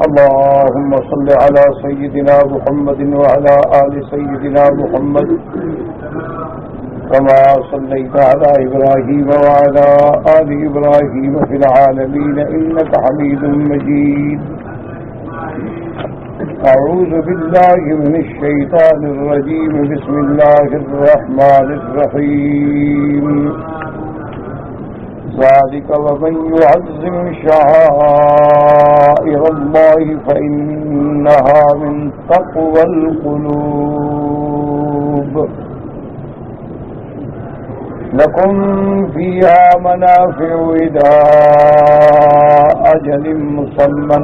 اللهم صل على سيدنا محمد وعلى آل سيدنا محمد كما صليت على إبراهيم وعلى آل إبراهيم في العالمين إنك حميد مجيد. أعوذ بالله من الشيطان الرجيم. بسم الله الرحمن الرحيم. ذلك ومن يعظم شعائر الله فإنها من تقوى القلوب. لكم فيها منافع إلى أجل مسمى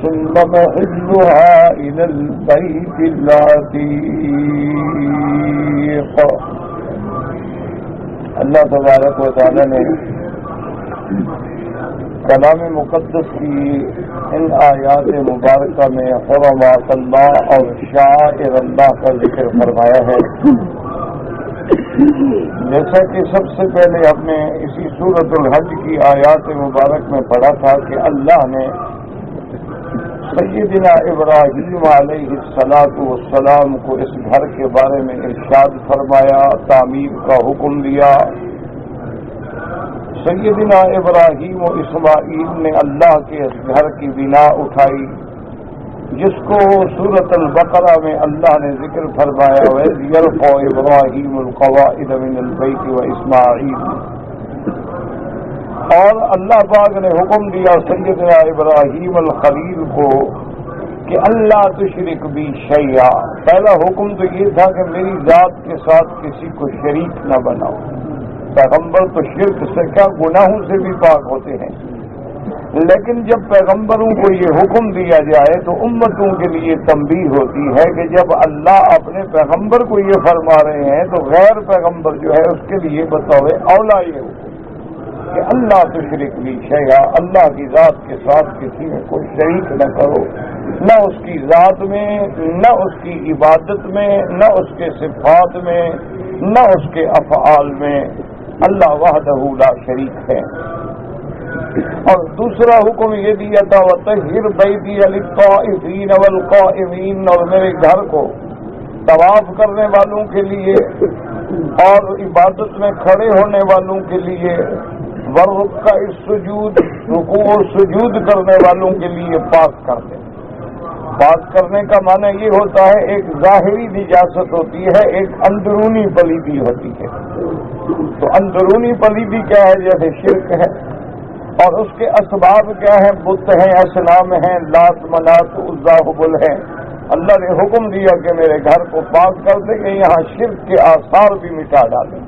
ثم محلها إلى البيت العتيق. اللہ تبارک و تعالی نے کلام مقدس کی ان آیات مبارکہ میں حرمات اللہ اور شعائر اللہ کا ذکر فرمایا ہے. جیسا کہ سب سے پہلے ہم نے اسی سورۃ الحج کی آیات مبارک میں پڑھا تھا کہ اللہ نے سیدنا ابراہیم علیہ السلام کو اس گھر کے بارے میں ارشاد فرمایا، تعمیر کا حکم دیا. سیدنا ابراہیم و اسماعیل نے اللہ کے اس گھر کی بنا اٹھائی جس کو سورۃ البقرہ میں اللہ نے ذکر فرمایا وَإِذْ يَرْفَعُ إِبْرَاهِيمُ الْقَوَاعِدَ مِنَ الْبَيْتِ وَإِسْمَاعِيلُ. اور اللہ پاک نے حکم دیا سیدنا ابراہیم الخلیل کو کہ اللہ تشرک بی شیئا. پہلا حکم تو یہ تھا کہ میری ذات کے ساتھ کسی کو شریک نہ بناؤ. پیغمبر تو شرک سے کیا گناہوں سے بھی پاک ہوتے ہیں، لیکن جب پیغمبروں کو یہ حکم دیا جائے تو امتوں کے لیے تنبیہ ہوتی ہے کہ جب اللہ اپنے پیغمبر کو یہ فرما رہے ہیں تو غیر پیغمبر جو ہے اس کے لیے بطور اولا یہ حکم کہ اللہ تشرک بھی شیئا، اللہ کی ذات کے ساتھ کسی میں کوئی شریک نہ کرو، نہ اس کی ذات میں، نہ اس کی عبادت میں، نہ اس کے صفات میں، نہ اس کے افعال میں. اللہ وحدہ لا شریک ہے. اور دوسرا حکم یہ دیا تھا وَطَهِّرْ بَيْتِيَ لِلطَّائِفِينَ وَالْقَائِمِينَ، اور میرے گھر کو طواف کرنے والوں کے لیے اور عبادت میں کھڑے ہونے والوں کے لیے، وَالرُّكَّعِ السُّجُودِ، رکوع اور سجود کرنے والوں کے لیے پاک کر دیں. پاک کرنے کا معنی یہ ہوتا ہے ایک ظاہری نجاست ہوتی ہے، ایک اندرونی پلیدی ہوتی ہے. تو اندرونی پلیدی کیا ہے؟ جیسے شرک ہے، اور اس کے اسباب کیا ہیں؟ بت ہیں، اصنام ہیں، لات منات عزا حبل ہیں. اللہ نے حکم دیا کہ میرے گھر کو پاک کر دیں کہ یہاں شرک کے آثار بھی مٹا ڈالیں.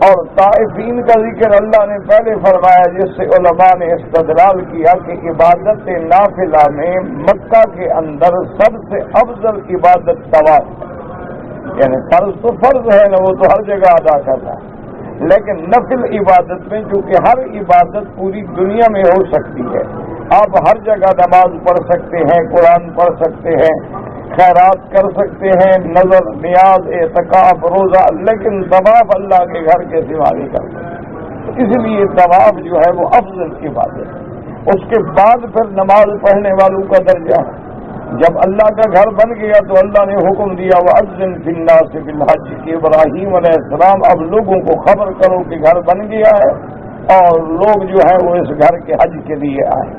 اور طائفین کا ذکر اللہ نے پہلے فرمایا جس سے علماء نے استدلال کیا کہ عبادت نافلہ میں مکہ کے اندر سب سے افضل عبادت طواف ہے. یعنی فرض تو فرض ہے نا، وہ تو ہر جگہ ادا کرنا ہے، لیکن نفل عبادت میں چونکہ ہر عبادت پوری دنیا میں ہو سکتی ہے، آپ ہر جگہ نماز پڑھ سکتے ہیں، قرآن پڑھ سکتے ہیں، خیرات کر سکتے ہیں، نظر نیاز اعتکاف روزہ، لیکن طواف اللہ کے گھر کے سوا نہیں کر سکتے. اس لیے طواف جو ہے وہ افضل عبادت ہے. اس کے بعد پھر نماز پڑھنے والوں کا درجہ ہے. جب اللہ کا گھر بن گیا تو اللہ نے حکم دیا وَأَذِّنْ فِي النَّاسِ بِالْحَجِّ کہ ابراہیم علیہ السلام اب لوگوں کو خبر کرو کہ گھر بن گیا ہے اور لوگ جو ہے وہ اس گھر کے حج کے لیے آئے.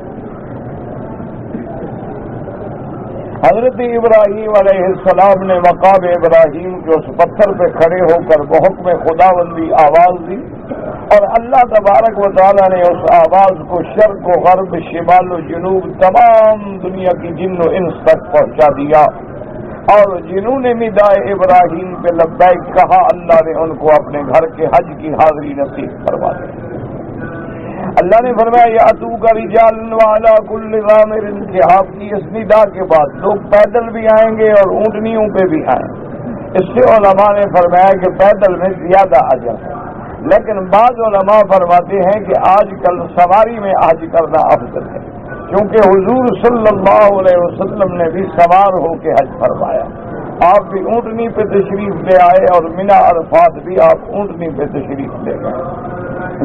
حضرت ابراہیم علیہ السلام نے مقام ابراہیم کے اس پتھر پہ کھڑے ہو کر بحکم خداوندی آواز دی، اور اللہ تبارک و تعالیٰ نے اس آواز کو شرق و غرب، شمال و جنوب، تمام دنیا کی جن و انس تک پہنچا دیا. اور جنہوں نے ندائے ابراہیم پہ لبیک کہا اللہ نے ان کو اپنے گھر کے حج کی حاضری نصیب کروا دی. اللہ نے فرمایا یاتوک رجال وعلی کل ضامر، کہ آپ کی اس ندا کے بعد لوگ پیدل بھی آئیں گے اور اونٹنیوں پہ بھی آئیں. اس سے علماء نے فرمایا کہ پیدل میں زیادہ اجر ہے، لیکن بعض علماء فرماتے ہیں کہ آج کل سواری میں حج کرنا افضل ہے، کیونکہ حضور صلی اللہ علیہ وسلم نے بھی سوار ہو کے حج فرمایا. آپ بھی اونٹنی پہ تشریف لے آئے اور منا عرفات بھی آپ اونٹنی پہ تشریف لے گئے.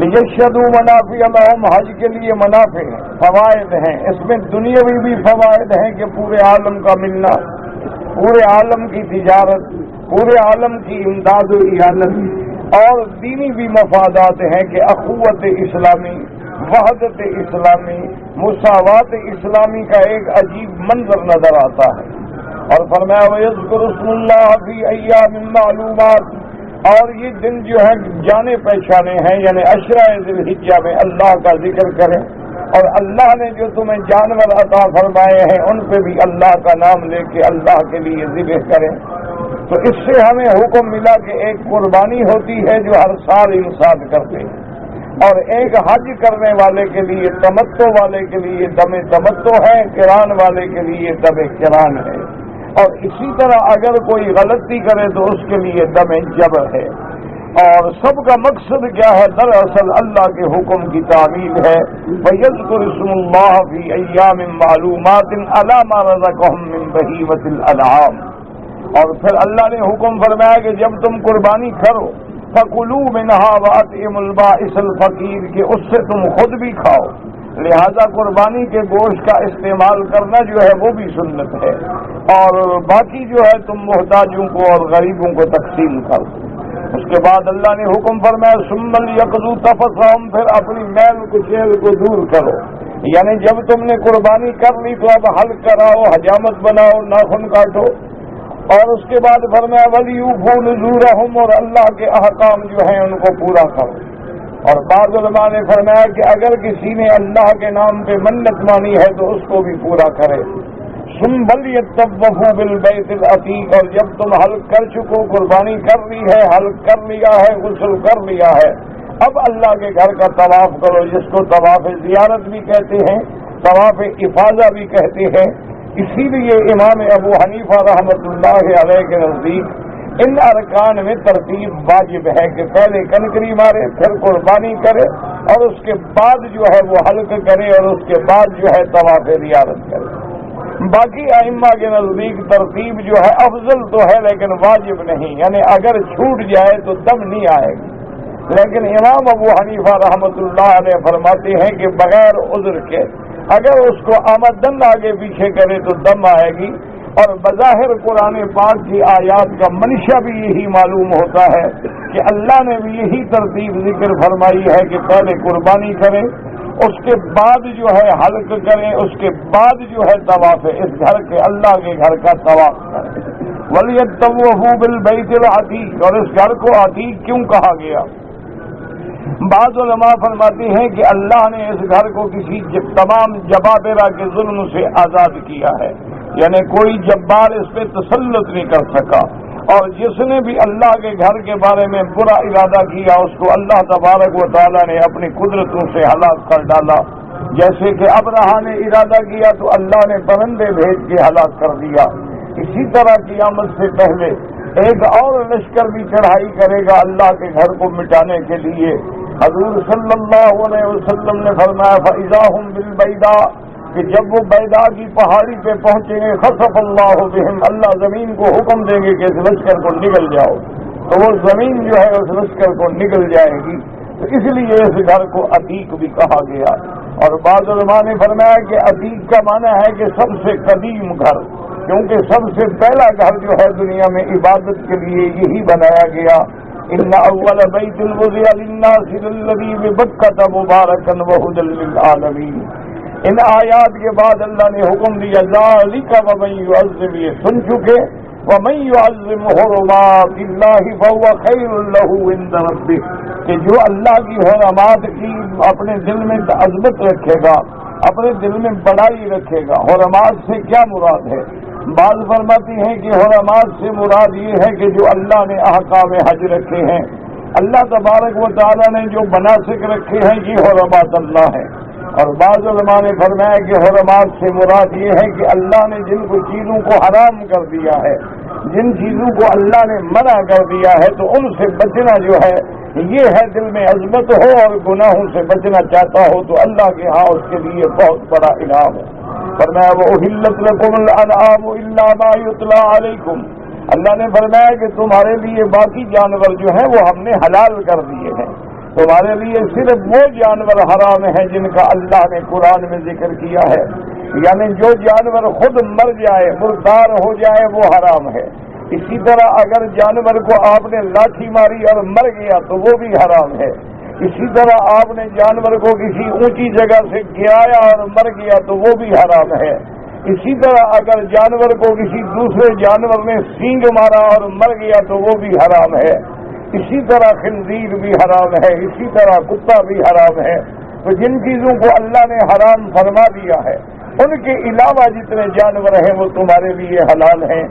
لیشهدوا منافع لهم، حج کے لیے منافع ہیں، فوائد ہیں، اس میں دنیاوی بھی فوائد ہیں کہ پورے عالم کا ملنا، پورے عالم کی تجارت، پورے عالم کی امداد و اعانت، اور دینی بھی مفادات ہیں کہ اخوت اسلامی، وحدت اسلامی، مساوات اسلامی کا ایک عجیب منظر نظر آتا ہے۔ اور فرمایا وَيَذْكُرُ اسْمُ اللَّهِ فِي أَيَّامٍ مَّعْلُومَاتٍ، اور یہ دن جو ہے جانے پہچانے ہیں، یعنی عشرہ ذی الحجہ میں اللہ کا ذکر کریں، اور اللہ نے جو تمہیں جانور عطا فرمائے ہیں ان پہ بھی اللہ کا نام لے کے اللہ کے لیے ذبح کریں۔ تو اس سے ہمیں حکم ملا کہ ایک قربانی ہوتی ہے جو ہر سال انسان کرتے ہیں، اور ایک حج کرنے والے کے لیے، تمتع والے کے لیے دم تمتع ہے، قران والے کے لیے دم قران ہے، اور اسی طرح اگر کوئی غلطی کرے تو اس کے لیے دم جبر ہے۔ اور سب کا مقصد کیا ہے؟ دراصل اللہ کے حکم کی تعمیل ہے، وَيَذْكُرُ اسْمُ اللَّهِ فِي أَيَّامٍ مَّعْلُومَاتٍ عَلَىٰ مَا رَزَقَهُم مِّن بَهِيمَةِ الْأَنْعَامِ۔ اور پھر اللہ نے حکم فرمایا کہ جب تم قربانی کرو فَكُلُوا مِنْهَا وَأَطْعِمُوا الْبَائِسَ الْفَقِيرَ، کہ اس سے تم خود بھی کھاؤ، لہذا قربانی کے گوشت کا استعمال کرنا جو ہے وہ بھی سنت ہے، اور باقی جو ہے تم محتاجوں کو اور غریبوں کو تقسیم کرو۔ اس کے بعد اللہ نے حکم فرمایا ثُمَّ لْيَقْضُوا تَفَثَّهُمْ، پھر اپنی میل کچیل کو دور کرو، یعنی جب تم نے قربانی کر لی تو اب حلق کراؤ، حجامت بناؤ، ناخن کاٹو، اور اس کے بعد فرمایا وَلْيُوفُوا نُذُورَهُمْ، اور اللہ کے احکام جو ہیں ان کو پورا کرو۔ اور بعض علماء نے فرمایا کہ اگر کسی نے اللہ کے نام پہ منت مانی ہے تو اس کو بھی پورا کرے۔ ثم وَلْيَطَّوَّفُوا بِالْبَيْتِ الْعَتِيقِ، اور جب تم حلق کر چکو، قربانی کر لی ہے، حلق کر لیا ہے، غسل کر لیا ہے، اب اللہ کے گھر کا طواف کرو، جس کو طواف زیارت بھی کہتے ہیں، طواف افاضہ بھی کہتے ہیں۔ اسی لیے امام ابو حنیفہ رحمۃ اللہ علیہ کے نزدیک ان ارکان میں ترتیب واجب ہے کہ پہلے کنکری مارے، پھر قربانی کرے، اور اس کے بعد جو ہے وہ حلق کرے، اور اس کے بعد جو ہے طواف زیارت کرے۔ باقی ائمہ کے نزدیک ترتیب جو ہے افضل تو ہے لیکن واجب نہیں، یعنی اگر چھوٹ جائے تو دم نہیں آئے گی، لیکن امام ابو حنیفہ رحمۃ اللہ علیہ فرماتے ہیں کہ بغیر عذر کے اگر اس کو آمدن آگے پیچھے کرے تو دم آئے گی۔ اور بظاہر قرآن پاک کی آیات کا منشا بھی یہی معلوم ہوتا ہے کہ اللہ نے بھی یہی ترتیب ذکر فرمائی ہے کہ پہلے قربانی کریں، اس کے بعد جو ہے حلق کریں، اس کے بعد جو ہے طواف اس گھر کے اللہ کے گھر کا طواف کریں۔ وَلْيَطَّوَّفُوا بِالْبَيْتِ الْعَتِيقِ، اور اس گھر کو عتیق کیوں کہا گیا؟ بعض علماء فرماتے ہیں کہ اللہ نے اس گھر کو کسی تمام جبابرہ کے ظلم سے آزاد کیا ہے، یعنی کوئی جبار اس پہ تسلط نہیں کر سکا، اور جس نے بھی اللہ کے گھر کے بارے میں برا ارادہ کیا اس کو اللہ تبارک و تعالیٰ نے اپنی قدرتوں سے ہلاک کر ڈالا۔ جیسے کہ ابرہا نے ارادہ کیا تو اللہ نے پرندے بھیج کے ہلاک کر دیا۔ اسی طرح قیامت سے پہلے ایک اور لشکر بھی چڑھائی کرے گا اللہ کے گھر کو مٹانے کے لیے۔ حضور صلی اللہ علیہ وسلم نے فرمایا فَإِذَا هُمْ بِالْبَيْدَاءِ، کہ جب وہ بیدا کی پہاڑی پہ پہنچیں گے خسف اللہ بہم، اللہ زمین کو حکم دیں گے کہ اس لشکر کو نگل جاؤ، تو وہ زمین جو ہے اس لشکر کو نگل جائے گی۔ تو اس لیے اس گھر کو عتیق بھی کہا گیا۔ اور بعض علماء نے فرمایا کہ عتیق کا معنی ہے کہ سب سے قدیم گھر، کیونکہ سب سے پہلا گھر جو ہے دنیا میں عبادت کے لیے یہی بنایا گیا۔ ان اول بیت وضع للناس الذی ببکۃ مبارکا وہدی للعالمین۔ ان آیات کے بعد اللہ نے حکم دیا ذالک ومن یعظم، یہ سن چکے، ومن یعظم حرمات اللہ فهو خیر له عند ربہ، کہ جو اللہ کی حرمات کی اپنے دل میں عظمت رکھے گا، اپنے دل میں بڑائی رکھے گا۔ حرمات سے کیا مراد ہے؟ بعض فرماتی ہیں کہ حرمات سے مراد یہ ہے کہ جو اللہ نے احکام حج رکھے ہیں، اللہ تبارک و تعالیٰ نے جو مناسک رکھے ہیں، یہ حرمات اللہ ہیں۔ اور بعض علماء نے فرمایا کہ حرمات سے مراد یہ ہے کہ اللہ نے جن کو چیزوں کو حرام کر دیا ہے، جن چیزوں کو اللہ نے منع کر دیا ہے، تو ان سے بچنا جو ہے یہ ہے دل میں عظمت ہو اور گناہوں سے بچنا چاہتا ہو تو اللہ کے ہاں اس کے لیے بہت بڑا انعام ہے۔ فرمایا وَأُحِلَّتْ لَكُمُ الْأَنْعَامُ إِلَّا مَا يُتْلَىٰ عَلَيْكُمْ، اللہ نے فرمایا کہ تمہارے لیے باقی جانور جو ہیں وہ ہم نے حلال کر دیے ہیں، تمہارے لیے صرف وہ جانور حرام ہیں جن کا اللہ نے قرآن میں ذکر کیا ہے، یعنی جو جانور خود مر جائے، مردار ہو جائے، وہ حرام ہے۔ اسی طرح اگر جانور کو آپ نے لاٹھی ماری اور مر گیا تو وہ بھی حرام ہے۔ اسی طرح آپ نے جانور کو کسی اونچی جگہ سے گرایا اور مر گیا تو وہ بھی حرام ہے۔ اسی طرح اگر جانور کو کسی دوسرے جانور نے سینگ مارا اور مر گیا تو وہ بھی حرام ہے۔ اسی طرح خنزیر بھی حرام ہے، اسی طرح کتا بھی حرام ہے۔ تو جن چیزوں کو اللہ نے حرام فرما دیا ہے ان کے علاوہ جتنے جانور ہیں وہ تمہارے لیے حلال ہیں۔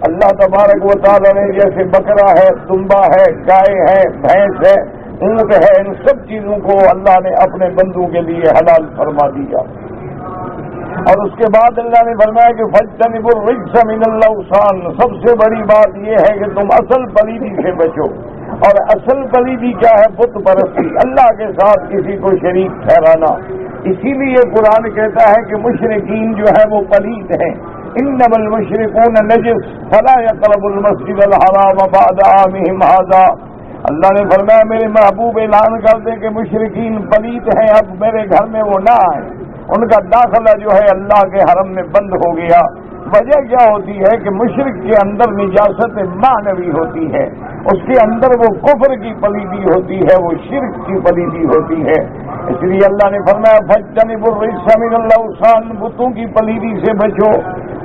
اللہ تبارک و تعالی نے جیسے بکرا ہے، دمبا ہے، گائے ہے، بھینس ہے، اونٹ ہے، ان سب چیزوں کو اللہ نے اپنے بندوں کے لیے حلال فرما دیا۔ اور اس کے بعد اللہ نے فرمایا کہ فاجتنبوا الرجس من الاوثان، سب سے بڑی بات یہ ہے کہ تم اصل پلیدی سے بچو۔ اور اصل پلیدی کیا ہے؟ بت پرستی، اللہ کے ساتھ کسی کو شریک ٹھہرانا۔ اسی لیے قرآن کہتا ہے کہ مشرکین جو ہے وہ پلید ہیں، انما المشرکون نجس فلا يقربوا المسجد الحرام بعد عامهم هذا۔ اللہ نے فرمایا میرے محبوب اعلان کر دیں کہ مشرکین پلید ہیں، اب میرے گھر میں وہ نہ آئیں، ان کا داخلہ جو ہے اللہ کے حرم میں بند ہو گیا۔ وجہ کیا ہوتی ہے کہ مشرک کے اندر نجاست معنوی ہوتی ہے، اس کے اندر وہ کفر کی پلیدی ہوتی ہے، وہ شرک کی پلیدی ہوتی ہے۔ اس لیے اللہ نے فرمایا فاجتنبوا الرجس من الاوثان، بتوں کی پلیدی سے بچو،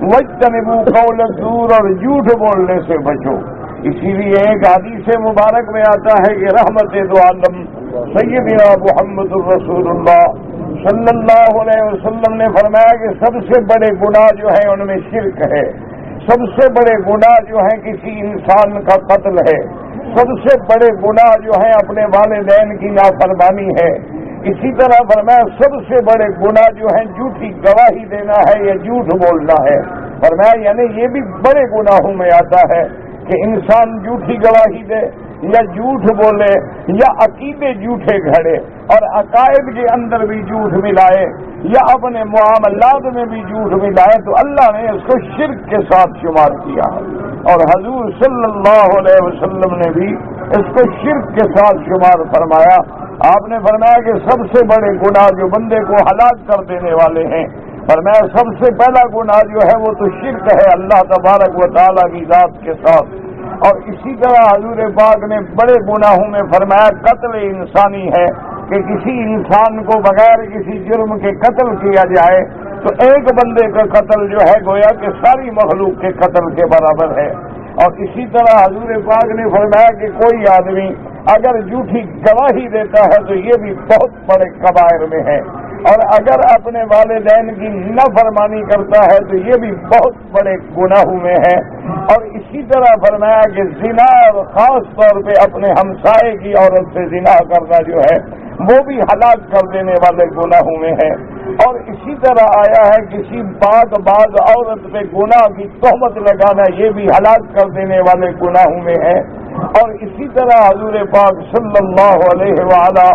واجتنبوا قول الزور، اور جھوٹ بولنے سے بچو۔ اسی لیے ایک حدیث مبارک میں آتا ہے کہ رحمت دو عالم سیدنا محمد الرسول اللہ صلی اللہ علیہ وسلم نے فرمایا کہ سب سے بڑے گناہ جو ہیں ان میں شرک ہے، سب سے بڑے گناہ جو ہیں کسی انسان کا قتل ہے، سب سے بڑے گناہ جو ہیں اپنے والدین کی نافرمانی ہے۔ اسی طرح فرمایا سب سے بڑے گناہ جو ہیں جھوٹی گواہی دینا ہے یا جھوٹ بولنا ہے۔ فرمایا یعنی یہ بھی بڑے گناہوں میں آتا ہے کہ انسان جھوٹی گواہی دے یا جھوٹ بولے یا عقیدے جھوٹے گھڑے اور عقائد کے اندر بھی جھوٹ ملائے یا اپنے معاملات میں بھی جھوٹ ملائے تو اللہ نے اس کو شرک کے ساتھ شمار کیا ہے، اور حضور صلی اللہ علیہ وسلم نے بھی اس کو شرک کے ساتھ شمار فرمایا۔ آپ نے فرمایا کہ سب سے بڑے گناہ جو بندے کو ہلاک کر دینے والے ہیں، فرمایا سب سے پہلا گناہ جو ہے وہ تو شرک ہے اللہ تبارک و تعالیٰ کی ذات کے ساتھ۔ اور اسی طرح حضور پاک نے بڑے گناہوں میں فرمایا قتل انسانی ہے کہ کسی انسان کو بغیر کسی جرم کے قتل کیا جائے تو ایک بندے کا قتل جو ہے گویا کہ ساری مخلوق کے قتل کے برابر ہے۔ اور اسی طرح حضور پاک نے فرمایا کہ کوئی آدمی اگر جھوٹی گواہی دیتا ہے تو یہ بھی بہت بڑے کبائر میں ہے، اور اگر اپنے والدین کی نافرمانی کرتا ہے تو یہ بھی بہت بڑے گناہوں میں ہے۔ اور اسی طرح فرمایا کہ زنا اور خاص طور پہ اپنے ہمسائے کی عورت سے زنا کرنا جو ہے وہ بھی ہلاک کر دینے والے گناہوں میں ہے۔ اور اسی طرح آیا ہے کسی پاک باز عورت پہ گناہ کی تہمت لگانا، یہ بھی ہلاک کر دینے والے گناہوں میں ہے۔ اور اسی طرح حضور پاک صلی اللہ علیہ وآلہ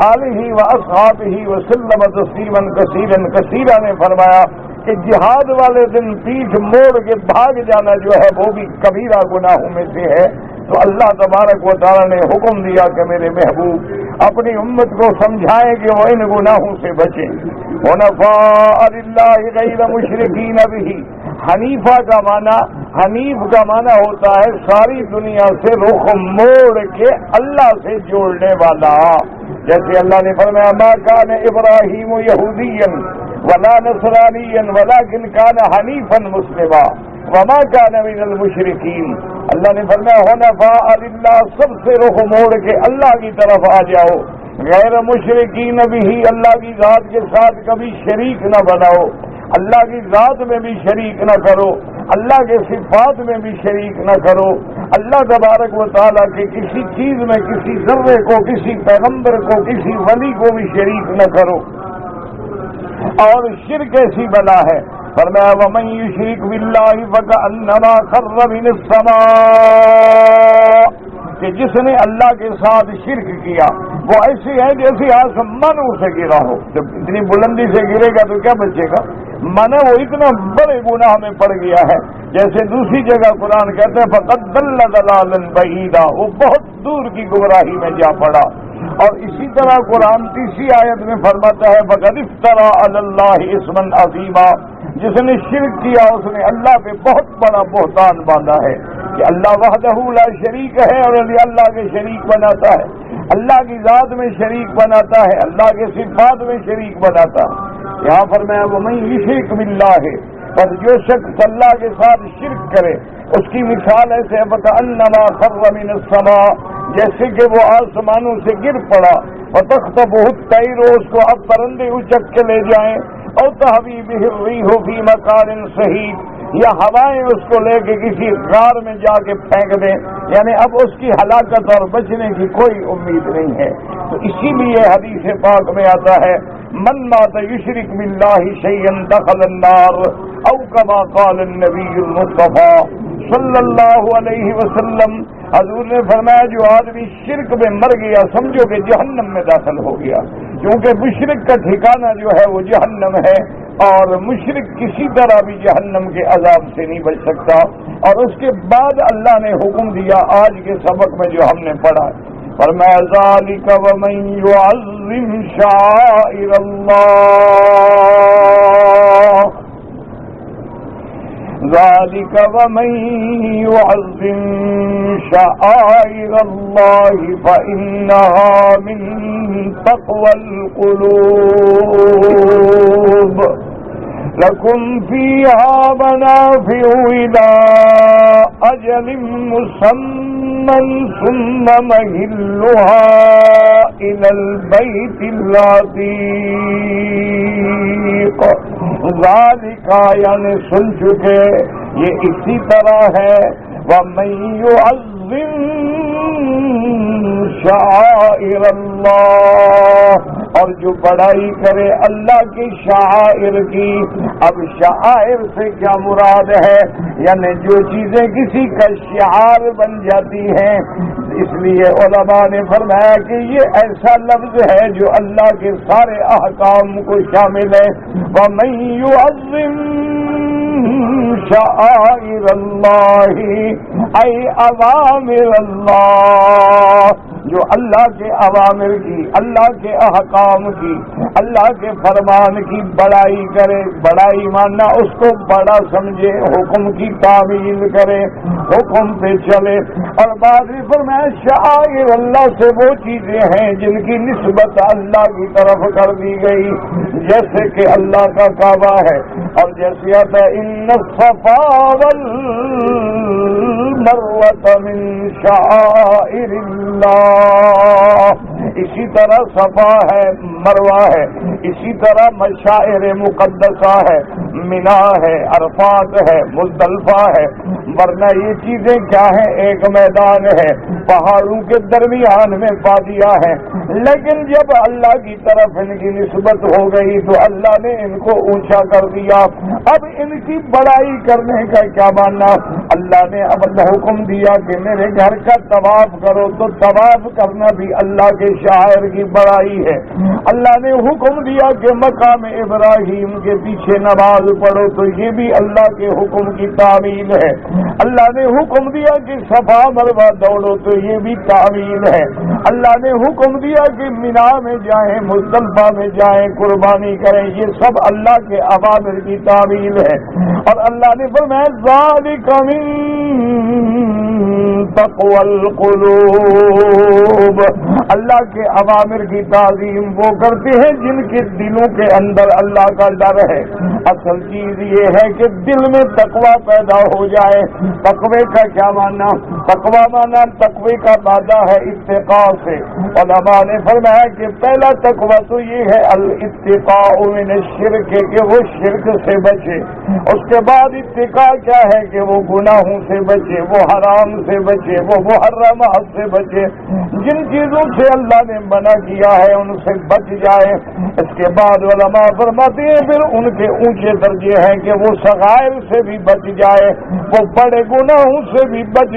آلہ واصحابہ وسلم تسلیما کثیرا کثیرا نے فرمایا کہ جہاد والے دن پیٹھ موڑ کے بھاگ جانا جو ہے وہ بھی کبیرہ گناہوں میں سے ہے۔ تو اللہ تبارک و تعالیٰ نے حکم دیا کہ میرے محبوب اپنی امت کو سمجھائیں کہ وہ ان گناہوں سے بچیں۔ حنفاء للہ غیر مشرکین بہ، حنیفہ کا معنی ہوتا ہے ساری دنیا سے رخ موڑ کے اللہ سے جوڑنے والا۔ جیسے اللہ نے فرمایا ما کان ابراہیم یہودیا ولا نصرانیا ولکن کان حنیفا مسلما وما کان من المشرکین۔ اللہ نے فرمایا حنفاء للہ، سب سے رخ موڑ کے اللہ کی طرف آ جاؤ، غیر مشرکین بھی، اللہ کی ذات کے ساتھ کبھی شریک نہ بناؤ، اللہ کی ذات میں بھی شریک نہ کرو، اللہ کے صفات میں بھی شریک نہ کرو، اللہ تبارک و تعالیٰ کے کسی چیز میں کسی ذرے کو، کسی پیغمبر کو، کسی ولی کو بھی شریک نہ کرو۔ اور شرک ایسی بلا ہے، فرمایا وَمَن يُشْرِكْ بِاللَّهِ فَكَأَنَّمَا خَرَّ مِنَ السَّمَاءِ، کہ جس نے اللہ کے ساتھ شرک کیا وہ ایسے ہے جیسے آسمانوں سے گرا ہو۔ جب اتنی بلندی سے گرے گا تو کیا بچے گا؟ مانا وہ اتنا بڑے گناہ میں پڑ گیا ہے، جیسے دوسری جگہ قرآن کہتے ہیں فَقَدْ ضَلَّ ضَلَالًا بَعِيدًا، وہ بہت دور کی گمراہی میں جا پڑا۔ اور اسی طرح قرآن تیسری آیت میں فرماتا ہے فقد افترى علی اللہ اسما عظیما، جس نے شرک کیا اس نے اللہ پہ بہت بڑا بہتان باندھا ہے کہ اللہ وحدہ لا شریک ہے اور اللہ کے شریک بناتا ہے، اللہ کی ذات میں شریک بناتا ہے، اللہ کے صفات میں شریک بناتا ہے۔ یہاں فرمایا ومن یشرک باللہ، پر جو شخص اللہ کے ساتھ شرک کرے اس کی مثال ایسے فکأنما خر من السماء، جیسے کہ وہ آسمانوں سے گر پڑا، وتخطفه الطیر، اس کو اب پرندے اچک کے لے جائیں، او تهوی به الريح في مكان صحیح، یا ہوائیں اس کو لے کے کسی غار میں جا کے پھینک دیں، یعنی اب اس کی ہلاکت اور بچنے کی کوئی امید نہیں ہے۔ تو اسی لیے حدیث پاک میں آتا ہے من مات یشرک باللہ شیئا دخل النار، او کما قال النبی المصطفی صلی اللہ علیہ وسلم، حضور نے فرمایا جو آدمی شرک میں مر گیا سمجھو کہ جہنم میں داخل ہو گیا، کیونکہ مشرک کا ٹھکانہ جو ہے وہ جہنم ہے، اور مشرک کسی طرح بھی جہنم کے عذاب سے نہیں بچ سکتا۔ اور اس کے بعد اللہ نے حکم دیا آج کے سبق میں جو ہم نے پڑھا، فرمایا ذالک ومن یعظم شعائر اللہ، ذالک ومن یعظم شعائر اللہ فإنها من تقوى القلوب، لکم فیہا منافع الی اجل مسمى ثم مہلها الی البیت العتیق، ذالک یعنی سن چکے، یہ اسی طرح ہے وَمَن يُعَظِّمْ شَعَائِرَ اللَّهِ، اور جو بڑائی کرے اللہ کی شعائر کی۔ اب شعائر سے کیا مراد ہے؟ یعنی جو چیزیں کسی کا شعار بن جاتی ہیں، اس لیے علماء نے فرمایا کہ یہ ایسا لفظ ہے جو اللہ کے سارے احکام کو شامل ہے۔ وَمَن يُعَظِّمْ شعائر اللہ ای اوامر اللہ، جو اللہ کے اوامر کی، اللہ کے احکام کی، اللہ کے فرمان کی بڑائی کرے، بڑائی ماننا اس کو بڑا سمجھے، حکم کی تعمیل کرے، حکم پہ چلے۔ اور بعد میں فرمایا شعائر اللہ سے وہ چیزیں ہیں جن کی نسبت اللہ کی طرف کر دی گئی، جیسے کہ اللہ کا کعبہ ہے، اور جیسے آتا ہے ان الصفا والمروۃ من شعائر اللہ، اسی طرح صفا ہے، مروہ ہے، اسی طرح مشاعر مقدسہ ہے، منا ہے، عرفات ہے، مزدلفہ ہے۔ ورنہ یہ چیزیں کیا ہیں؟ ایک میدان ہے، پہاڑوں کے درمیان میں وادیاں ہیں، لیکن جب اللہ کی طرف ان کی نسبت ہو گئی تو اللہ نے ان کو اونچا کر دیا۔ اب ان کی بڑائی کرنے کا کیا ماننا؟ اللہ نے اب حکم دیا کہ میرے گھر کا طواف کرو، تو طواف کرنا بھی اللہ کے شاعر کی بڑائی ہے۔ اللہ نے حکم دیا کہ مقام ابراہیم کے پیچھے نماز پڑھو، تو یہ بھی اللہ کے حکم کی تعمیل ہے۔ اللہ نے حکم دیا کہ صفا مروہ دوڑو، تو یہ بھی تعمیل ہے۔ اللہ نے حکم دیا کہ منا میں جائیں، مزدلفہ میں جائیں، قربانی کریں، یہ سب اللہ کے اوامر کی تعمیل ہے۔ اور اللہ نے فرمایا ذالک من تقوى القلوب، اللہ کے اوامر کی تعظیم وہ کرتے ہیں جن کے دلوں کے اندر اللہ کا ڈر ہے۔ اصل چیز یہ ہے کہ دل میں تقوی پیدا ہو جائے۔ تقوی کا کیا معنی؟ تقوی معنی تقوی کا مادہ ہے اتقاء سے۔ علماء نے فرمایا کہ پہلا تقوی تو یہ ہے الاتقاء من الشرک، کہ وہ شرک سے بچے۔ اس کے بعد اتقاء کیا ہے کہ وہ گناہوں سے بچے، وہ حرام سے بچے، وہ محرمات سے بچے، جن چیزوں سے اللہ نے منع کیا ہے ان سے بچ جائے۔ اس کے بعد علماء فرماتے ہیں پھر ان کے اونچے درجے ہیں کہ وہ صغائر سے بھی بچ جائے، وہ بڑے گناہوں سے بھی بچ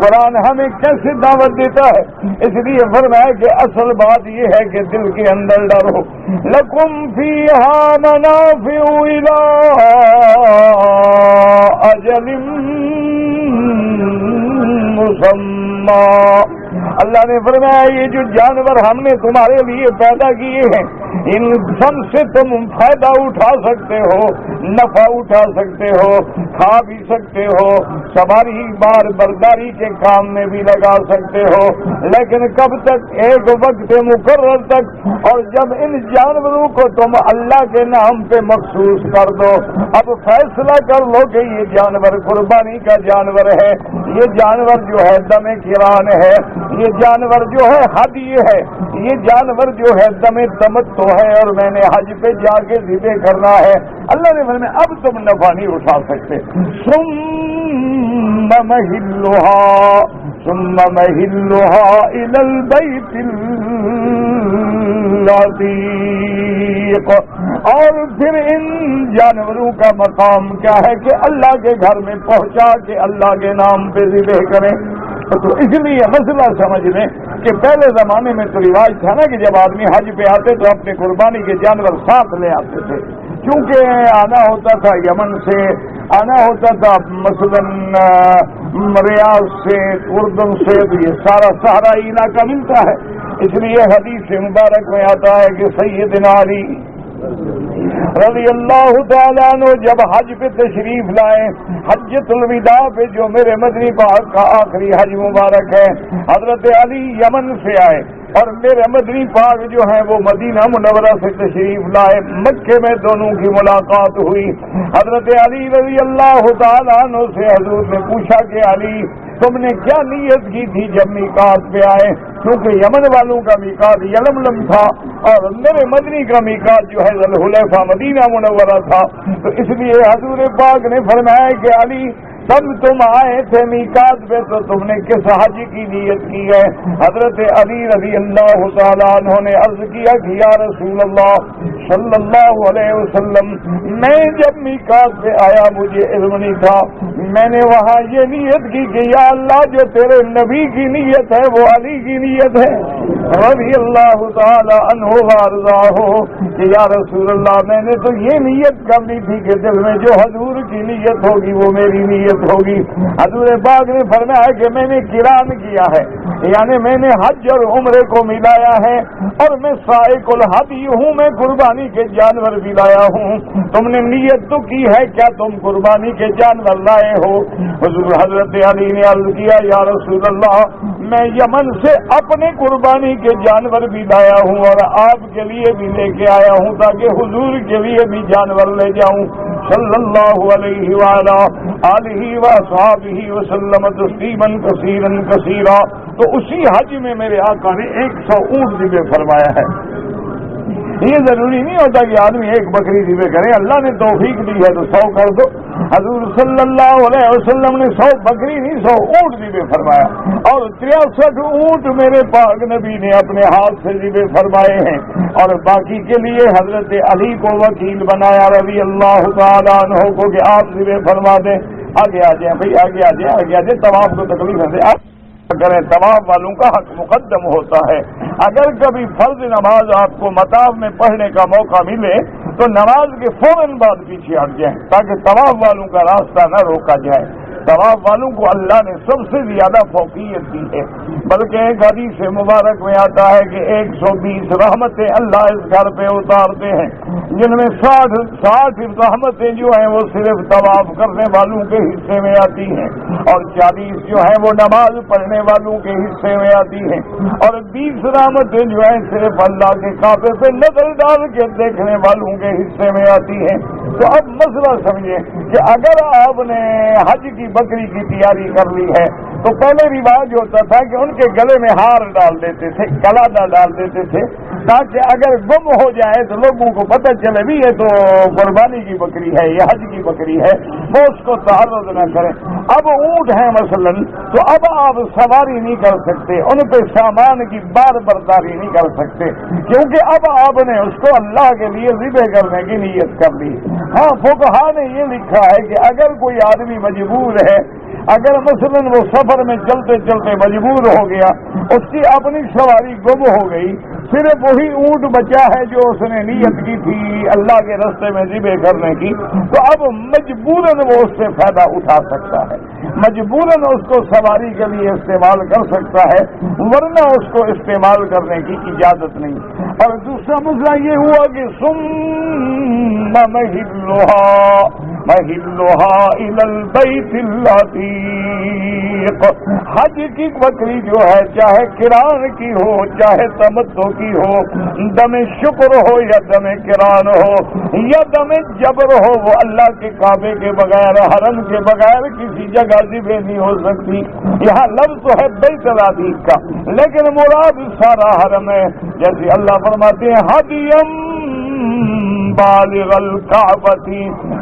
قرآن ہمیں کیسے دعوت دیتا ہے؟ اس لیے فرمایا کہ اصل بات یہ ہے کہ دل کے اندر ڈرو. لکم فیہا منافع الی اجل مسمی. اللہ نے فرمایا یہ جو جانور ہم نے تمہارے لیے پیدا کیے ہیں ان سب سے تم فائدہ اٹھا سکتے ہو، نفع اٹھا سکتے ہو، کھا بھی سکتے ہو، سواری بار برداری کے کام میں بھی لگا سکتے ہو، لیکن کب تک؟ ایک وقت مقرر تک. اور جب ان جانوروں کو تم اللہ کے نام پہ مخصوص کر دو، اب فیصلہ کر لو کہ یہ جانور قربانی کا جانور ہے، یہ جانور جو ہے دم کران ہے، یہ جانور جو ہے ہدی ہے، یہ جانور جو ہے دم تمتع ہے اور میں نے حج پہ جا کے ذبح کرنا ہے. اللہ نے فرمایا اب تم نفع نہیں اٹھا سکتے. ثم مہلها الى البيت العتيق. اور پھر ان جانوروں کا مقام کیا ہے کہ اللہ کے گھر میں پہنچا کے اللہ کے نام پہ ذبح کریں. تو اس لیے مسئلہ سمجھ لیں کہ پہلے زمانے میں تو رواج تھا نا کہ جب آدمی حج پہ آتے تو اپنے قربانی کے جانور ساتھ لے آتے تھے، کیونکہ آنا ہوتا تھا یمن سے، آنا ہوتا تھا مثلاً ریاض سے، اردن سے، تو یہ سارا صحرائی علاقہ ملتا ہے. اس لیے حدیث مبارک میں آتا ہے کہ سیدنا علی رضی اللہ تعالیٰ عنہ جب حج پہ تشریف لائے، حجۃ الوداع پہ جو میرے مدنی پاک کا آخری حج مبارک ہے، حضرت علی یمن سے آئے اور میرے مدنی پاک جو ہیں وہ مدینہ منورہ سے تشریف لائے. مکے میں دونوں کی ملاقات ہوئی. حضرت علی رضی اللہ تعالیٰ عنہ سے حضور نے پوچھا کہ علی تم نے کیا نیت کی تھی جب میقات پہ آئے؟ کیونکہ یمن والوں کا میقات یلملم تھا اور میرے مدنی کا میقات جو ہے ذوالحلیفہ مدینہ منورہ تھا. تو اس لیے حضور پاک نے فرمایا کہ علی تب تم آئے تھے میقات پہ تو تم نے کس حج کی نیت کی ہے؟ حضرت علی رضی اللہ تعالیٰ عنہ نے عرض کیا کہ یا رسول اللہ صلی اللہ علیہ وسلم میں جب میقات پہ آیا مجھے علم نہیں تھا، میں نے وہاں یہ نیت کی کہ یا اللہ جو تیرے نبی کی نیت ہے وہ علی کی نیت ہے رضی اللہ تعالیٰ عنہ وارضاہ کہ یا رسول اللہ میں نے تو یہ نیت کر لی تھی کہ دل میں جو حضور کی نیت ہوگی وہ میری نیت ہوگی. حضور پاک نے فرمایا کہ میں نے قران کیا ہے، یعنی میں نے حج اور عمرے کو ملایا ہے اور میں سائق الہدی ہوں، میں قربانی کے جانور بھی لایا ہوں. تم نے نیت تو کی ہے، کیا تم قربانی کے جانور لائے ہو؟ حضرت علی نے عرض کیا یا رسول اللہ میں یمن سے اپنے قربانی کے جانور بھی لایا ہوں اور آپ کے لیے بھی لے کے آیا ہوں تاکہ حضور کے لیے بھی جانور لے جاؤں صلی اللہ علیہ وآلہ آلہ وصحبہ وسلم تسلیما کثیرا کثیرا. تو اسی حج میں میرے آقا نے 100 اونٹ ذبح فرمایا ہے. یہ ضروری نہیں ہوتا کہ آدمی ایک بکری ذبح کرے، اللہ نے توفیق دی ہے تو 100 کر دو. حضور صلی اللہ علیہ وسلم نے 100 بکری نہیں 100 اونٹ ذبح فرمایا اور 63 اونٹ میرے پاک نبی نے اپنے ہاتھ سے ذبح فرمائے ہیں اور باقی کے لیے حضرت علی کو وکیل بنایا رضی اللہ تعالیٰ عنہ کو کہ آپ ذبح فرما دیں. آگے آ جائیں بھائی، آگے آ جائیں، آگے آ جائیں. طواف کو تکلیف ہے آپ کریں، طواف والوں کا حق مقدم ہوتا ہے. اگر کبھی فرض نماز آپ کو مطاف میں پڑھنے کا موقع ملے تو نماز کے فوراً بعد پیچھے ہٹ جائیں تاکہ طواف والوں کا راستہ نہ روکا جائے. طواف والوں کو اللہ نے سب سے زیادہ فوقیت دی ہے، بلکہ ایک حدیث مبارک میں آتا ہے کہ 120 رحمتیں اللہ اس گھر پہ اتارتے ہیں، جن میں 60 رحمتیں جو ہیں وہ صرف طواف کرنے والوں کے حصے میں آتی ہیں اور 40 جو ہیں وہ نماز پڑھنے والوں کے حصے میں آتی ہیں اور 20 رحمتیں جو ہیں صرف اللہ کے کعبے پہ نظر ڈال کے دیکھنے والوں کے حصے میں آتی ہیں. تو اب مسئلہ سمجھیں کہ اگر آپ نے حج کی بکری کی تیاری کر لی ہے تو پہلے رواج ہوتا تھا کہ ان کے گلے میں ہار ڈال دیتے تھے، کلادہ ڈال دیتے تھے تاکہ اگر گم ہو جائے تو لوگوں کو پتہ چلے بھی یہ تو قربانی کی بکری ہے، یہ حج کی بکری ہے. وہ اس کو تعرض نہ کریں. اب اونٹ ہیں مثلاً تو اب آپ سواری نہیں کر سکتے, ان پہ سامان کی بار برداری نہیں کر سکتے, کیونکہ اب آپ نے اس کو اللہ کے لیے ذبح کرنے کی نیت کر لی. ہاں فقہا نے یہ لکھا ہے کہ اگر کوئی آدمی مجبور ہے, اگر مثلاً وہ سفر میں چلتے چلتے مجبور ہو گیا, اس کی اپنی سواری گم ہو گئی, صرف وہی اونٹ بچا ہے جو اس نے نیت کی تھی اللہ کے راستے میں ذبح کرنے کی, تو اب مجبوراً وہ اس سے فائدہ اٹھا سکتا ہے, مجبوراً اس کو سواری کے لیے استعمال کر سکتا ہے, ورنہ اس کو استعمال کرنے کی اجازت نہیں. اور دوسرا مسئلہ یہ ہوا کہ ثم مہلوہا الی البیت العتیق, حج کی بکری جو ہے چاہے قران کی ہو چاہے تمتع کی ہو, دم شکر ہو یا دم قران ہو یا دم جبر ہو, وہ اللہ کے کعبے کے بغیر حرم کے بغیر کسی جگہ ذبح نہیں ہو سکتی. یہاں لفظ تو ہے بیت العتیق کا, لیکن مراد سارا حرم ہے. جیسے اللہ فرماتے ہیں ہدیم بالغ الکعبۃ,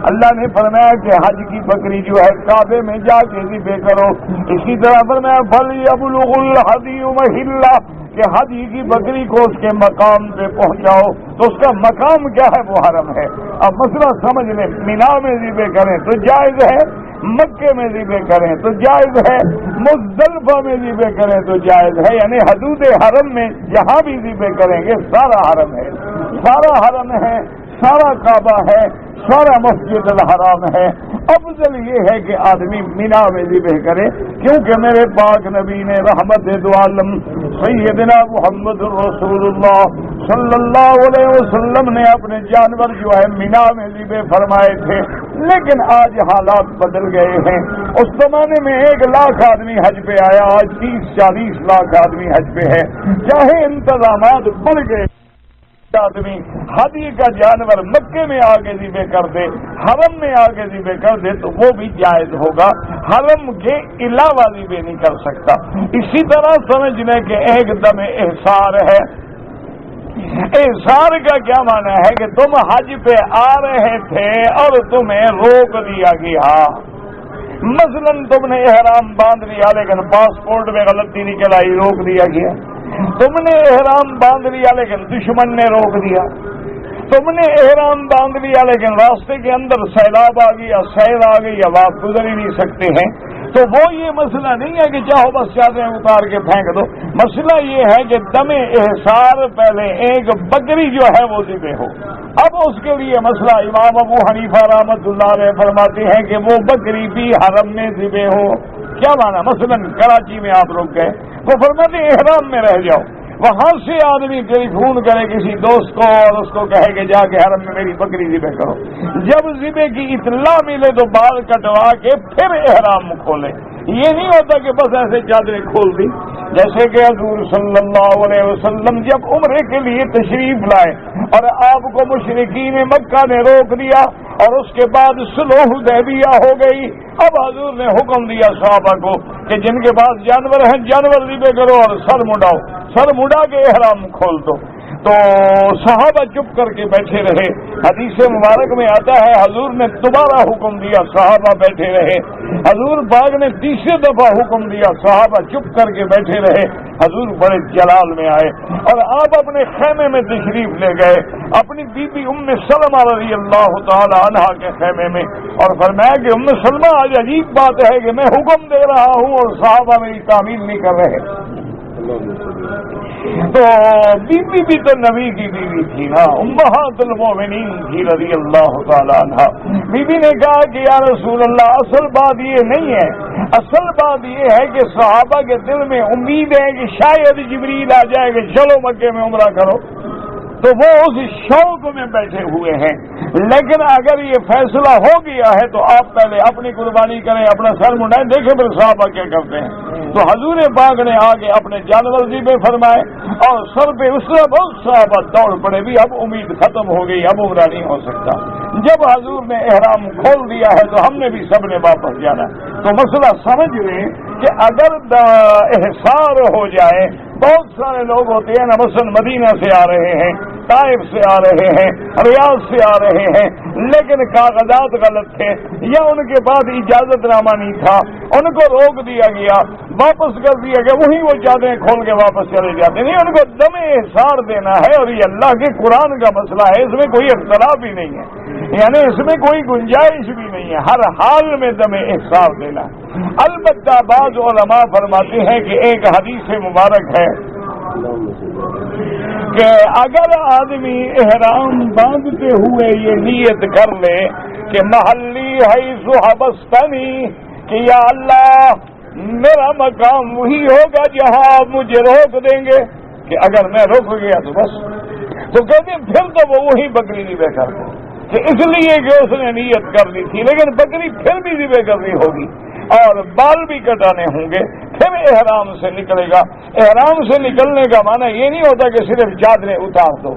اللہ نے فرمایا کہ حج کی بکری جو ہے کعبے میں جا کے ذبح کرو. اسی طرح فرمایا فلیبلغ الہدی محلہ, کہ حج کی بکری کو اس کے مقام پہ پہنچاؤ. تو اس کا مقام کیا ہے؟ وہ حرم ہے. اب مسئلہ سمجھ لیں, مینا میں ذبح کریں تو جائز ہے, مکے میں ذبح کریں تو جائز ہے, مزدلفہ میں ذبح کریں تو جائز ہے, یعنی حدود حرم میں جہاں بھی ذبح کریں گے سارا حرم ہے, سارا حرم ہے, سارا کعبہ ہے, سارا مسجد الحرام ہے. افضل یہ ہے کہ آدمی مینا میں ذبح کرے, کیونکہ میرے پاک نبی نے رحمت دو عالم سیدنا محمد رسول اللہ صلی اللہ علیہ وسلم نے اپنے جانور جو ہے مینا میں ذبح فرمائے تھے. لیکن آج حالات بدل گئے ہیں. اس زمانے میں 1 لاکھ آدمی حج پہ آیا, آج 30-40 لاکھ آدمی حج پہ ہے. چاہے انتظامات بڑھ گئے, آدمی ہدی کا جانور مکے میں آگے ذبح کر دے, حرم میں آگے ذبح کر دے تو وہ بھی جائز ہوگا, حرم کے علاوہ ذبح نہیں کر سکتا. اسی طرح سمجھنے کے ایک دم احسار ہے. احسار کا کیا معنی ہے کہ تم حج پہ آ رہے تھے اور تمہیں روک دیا گیا. مثلاً تم نے احرام باندھ لیا لیکن پاسپورٹ میں غلطی نکل آئی, روک دیا گیا. تم نے احرام باندھ لیا لیکن دشمن نے روک دیا. تم نے احرام باندھ لیا لیکن راستے کے اندر سیلاب آ گیا, سیل آ گئی, اب آپ گزر ہی نہیں سکتے ہیں. تو وہ یہ مسئلہ نہیں ہے کہ چاہو بس چادریں اتار کے پھینک دو. مسئلہ یہ ہے کہ دم احسار پہلے ایک بکری جو ہے وہ ذبح ہو. اب اس کے لیے مسئلہ امام ابو حنیفہ رحمۃ اللہ علیہ فرماتے ہیں کہ وہ بکری بھی حرم میں ذبح ہو. کیا مانا؟ مثلا کراچی میں آپ رک گئے, وہ فرماتے ہیں احرام میں رہ جاؤ, وہاں سے آدمی ٹیلی فون کرے کسی دوست کو اور اس کو کہے کہ جا کے حرم میں میری بکری ذبح کرو. جب ذبح کی اطلاع ملے تو بال کٹوا کے پھر احرام کھولے. یہ نہیں ہوتا کہ بس ایسے چادریں کھول دی. جیسے کہ حضور صلی اللہ علیہ وسلم جب عمرے کے لیے تشریف لائے اور آپ کو مشرکین مکہ نے روک دیا اور اس کے بعد صلح حدیبیہ ہو گئی, اب حضور نے حکم دیا صحابہ کو کہ جن کے پاس جانور ہیں جانور ذبح کرو اور سر مڈاؤ, سر مڈا کے احرام کھول دو. تو صحابہ چپ کر کے بیٹھے رہے. حدیث مبارک میں آتا ہے حضور نے دوبارہ حکم دیا, صحابہ بیٹھے رہے. حضور پاک نے تیسری دفعہ حکم دیا, صحابہ چپ کر کے بیٹھے رہے. حضور بڑے جلال میں آئے اور آپ اپنے خیمے میں تشریف لے گئے, اپنی بی بی ام سلمہ رضی اللہ تعالی عنہا کے خیمے میں, اور فرمایا کہ ام سلمہ آج عجیب بات ہے کہ میں حکم دے رہا ہوں اور صحابہ میری تعمیل نہیں کر رہے. تو بیوی بھی تو نبی کی بیوی تھی نا, امہات المومنین تھی رضی اللہ تعالیٰ عنہ. بیوی نے کہا کہ یا رسول اللہ اصل بات یہ نہیں ہے, اصل بات یہ ہے کہ صحابہ کے دل میں امید ہے کہ شاید جبریل آ جائے کہ چلو مکے میں عمرہ کرو, تو وہ اس شوق میں بیٹھے ہوئے ہیں. لیکن اگر یہ فیصلہ ہو گیا ہے تو آپ پہلے اپنی قربانی کریں, اپنا سر منڈائیں, دیکھیں پھر صحابہ کیا کرتے ہیں. تو حضور پاک نے آگے اپنے جانور ذبح فرمائے اور سر پہ اس طرح بہت صحابہ دوڑ پڑے, بھی اب امید ختم ہو گئی, اب عمرہ نہیں ہو سکتا. جب حضور نے احرام کھول دیا ہے تو ہم نے بھی سب نے واپس جانا. تو مسئلہ سمجھ لیں کہ اگر احسار ہو جائے بہت سارے لوگ ہوتے ہیں نا، مثلا مدینہ سے آ رہے ہیں، طائف سے آ رہے ہیں، ریاض سے آ رہے ہیں، لیکن کاغذات غلط تھے یا ان کے بعد اجازت نامہ نہیں تھا، ان کو روک دیا گیا، واپس کر دیا گیا، وہیں وہ چادریں کھول کے واپس چلے جاتے. نہیں، ان کو دم احسار دینا ہے، اور یہ اللہ کے قرآن کا مسئلہ ہے، اس میں کوئی اختلاف بھی نہیں ہے، یعنی اس میں کوئی گنجائش بھی نہیں ہے، ہر حال میں دم احسار دینا. البتہ بعض علماء فرماتے ہیں کہ ایک حدیث مبارک ہے کہ اگر آدمی احرام باندھتے ہوئے یہ نیت کر لے کہ محلی حیث حبستنی، کہ یا اللہ میرا مقام وہی ہوگا جہاں آپ مجھے روک دیں گے، کہ اگر میں رک گیا تو بس، تو کہتے ہیں پھر تو وہ وہی بکری ذبح کر دے، کہ اس لیے کہ اس نے نیت کر لی تھی، لیکن بکری پھر بھی ذبح کرنی ہوگی اور بال بھی کٹانے ہوں گے، پھر احرام سے نکلے گا. احرام سے نکلنے کا معنی یہ نہیں ہوتا کہ صرف چادریں اتار دو،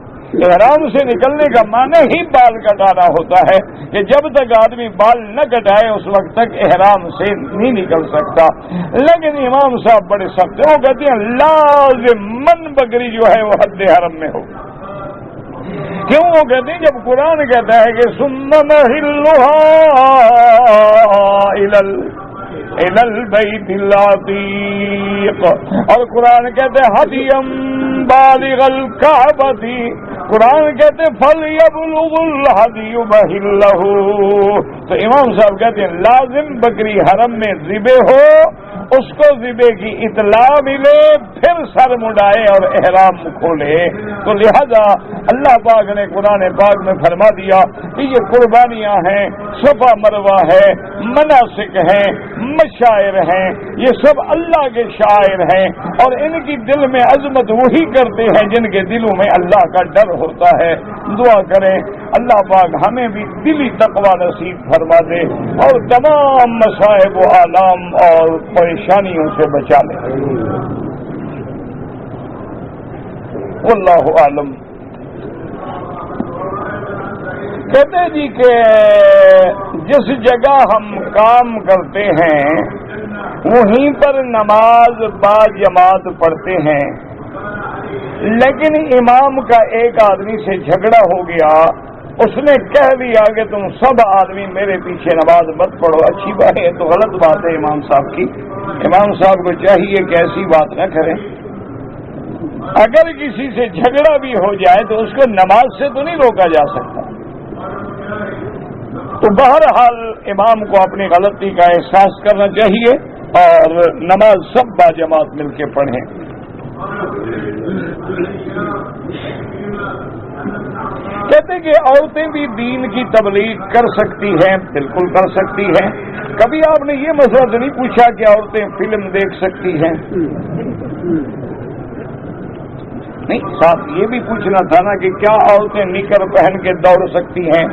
احرام سے نکلنے کا معنی ہی بال کٹانا ہوتا ہے، کہ جب تک آدمی بال نہ کٹائے اس وقت تک احرام سے نہیں نکل سکتا. لیکن امام صاحب بڑے سخت ہیں، وہ کہتے ہیں لازماً بکری جو ہے وہ حد حرم میں ہو. کیوں؟ وہ کہتے ہیں جب قرآن کہتا ہے کہ ثم نحلها الى البيت العتيق، اور قرآن کہتے ہیں ہدیم بالغ الکعبۃ، قرآن کہتے ہیں فلیبلغ الہدی محلہ. تو امام صاحب کہتے ہیں لازم بکری حرم میں ذبح ہو، اس کو ذبح کی اطلاع ملے، پھر سر مڈائے اور احرام کھولے. تو لہذا اللہ پاک نے قرآن پاک میں فرما دیا کہ یہ قربانیاں ہیں، صفا مروہ ہے، مناسک ہیں، مشاعر ہیں، یہ سب اللہ کے شاعر ہیں، اور ان کی دل میں عظمت وہی کرتے ہیں جن کے دلوں میں اللہ کا ڈر ہوتا ہے. دعا کریں اللہ پاک ہمیں بھی دلی تقوی نصیب فرما دے اور تمام مصائب و آلام اور پریشانیوں سے بچا لے. واللہ اعلم. کہتے جی کہ جس جگہ ہم کام کرتے ہیں وہیں پر نماز با جماعت پڑھتے ہیں، لیکن امام کا ایک آدمی سے جھگڑا ہو گیا، اس نے کہہ دیا کہ تم سب آدمی میرے پیچھے نماز مت پڑھو. اچھی بات ہے، تو غلط بات ہے امام صاحب کی. امام صاحب کو چاہیے کہ ایسی بات نہ کریں. اگر کسی سے جھگڑا بھی ہو جائے تو اس کو نماز سے تو نہیں روکا جا سکتا. تو بہرحال امام کو اپنی غلطی کا احساس کرنا چاہیے اور نماز سب با جماعت مل کے پڑھیں. کہتے کہ عورتیں بھی دین کی تبلیغ کر سکتی ہیں. بالکل کر سکتی ہیں. کبھی آپ نے یہ مسئلہ تو نہیں پوچھا کہ عورتیں فلم دیکھ سکتی ہیں؟ نہیں، ساتھ یہ بھی پوچھنا تھا نا کہ کیا عورتیں نکر پہن کے دوڑ سکتی ہیں؟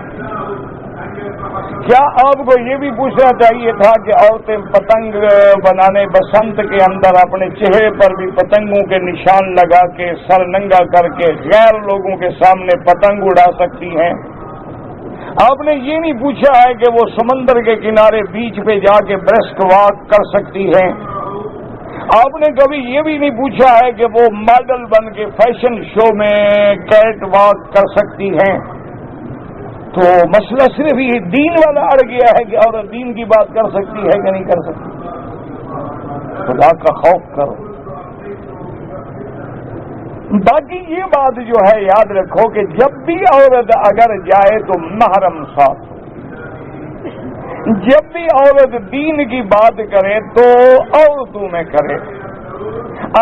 کیا آپ کو یہ بھی پوچھنا چاہیے تھا کہ عورتیں پتنگ بنانے بسنت کے اندر اپنے چہرے پر بھی پتنگوں کے نشان لگا کے سر ننگا کر کے غیر لوگوں کے سامنے پتنگ اڑا سکتی ہیں؟ آپ نے یہ نہیں پوچھا ہے کہ وہ سمندر کے کنارے بیچ پہ جا کے برسک واک کر سکتی ہیں؟ آپ نے کبھی یہ بھی نہیں پوچھا ہے کہ وہ ماڈل بن کے فیشن شو میں کیٹ واک کر سکتی ہیں؟ تو مسئلہ صرف یہ دین والا اڑ گیا ہے کہ عورت دین کی بات کر سکتی ہے کہ نہیں کر سکتی. خدا کا خوف کرو. باقی یہ بات جو ہے یاد رکھو کہ جب بھی عورت اگر جائے تو محرم ساتھ، جب بھی عورت دین کی بات کرے تو عورتوں میں کرے.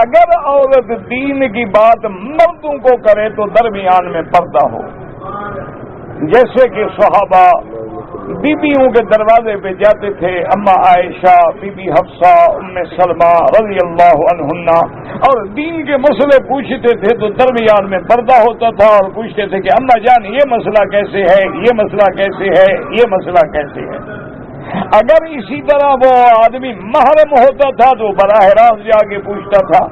اگر عورت دین کی بات مردوں کو کرے تو درمیان میں پردہ ہو. جیسے کہ صحابہ بیبیوں کے دروازے پہ جاتے تھے، اما عائشہ، بی بی حفصہ، ام سلمہ رضی اللہ عنہن، اور دین کے مسئلے پوچھتے تھے تو درمیان میں پردہ ہوتا تھا اور پوچھتے تھے کہ اما جان یہ مسئلہ کیسے ہے، یہ مسئلہ کیسے ہے، یہ مسئلہ کیسے ہے. اگر اسی طرح وہ آدمی محرم ہوتا تھا تو براہ راست جا کے پوچھتا تھا.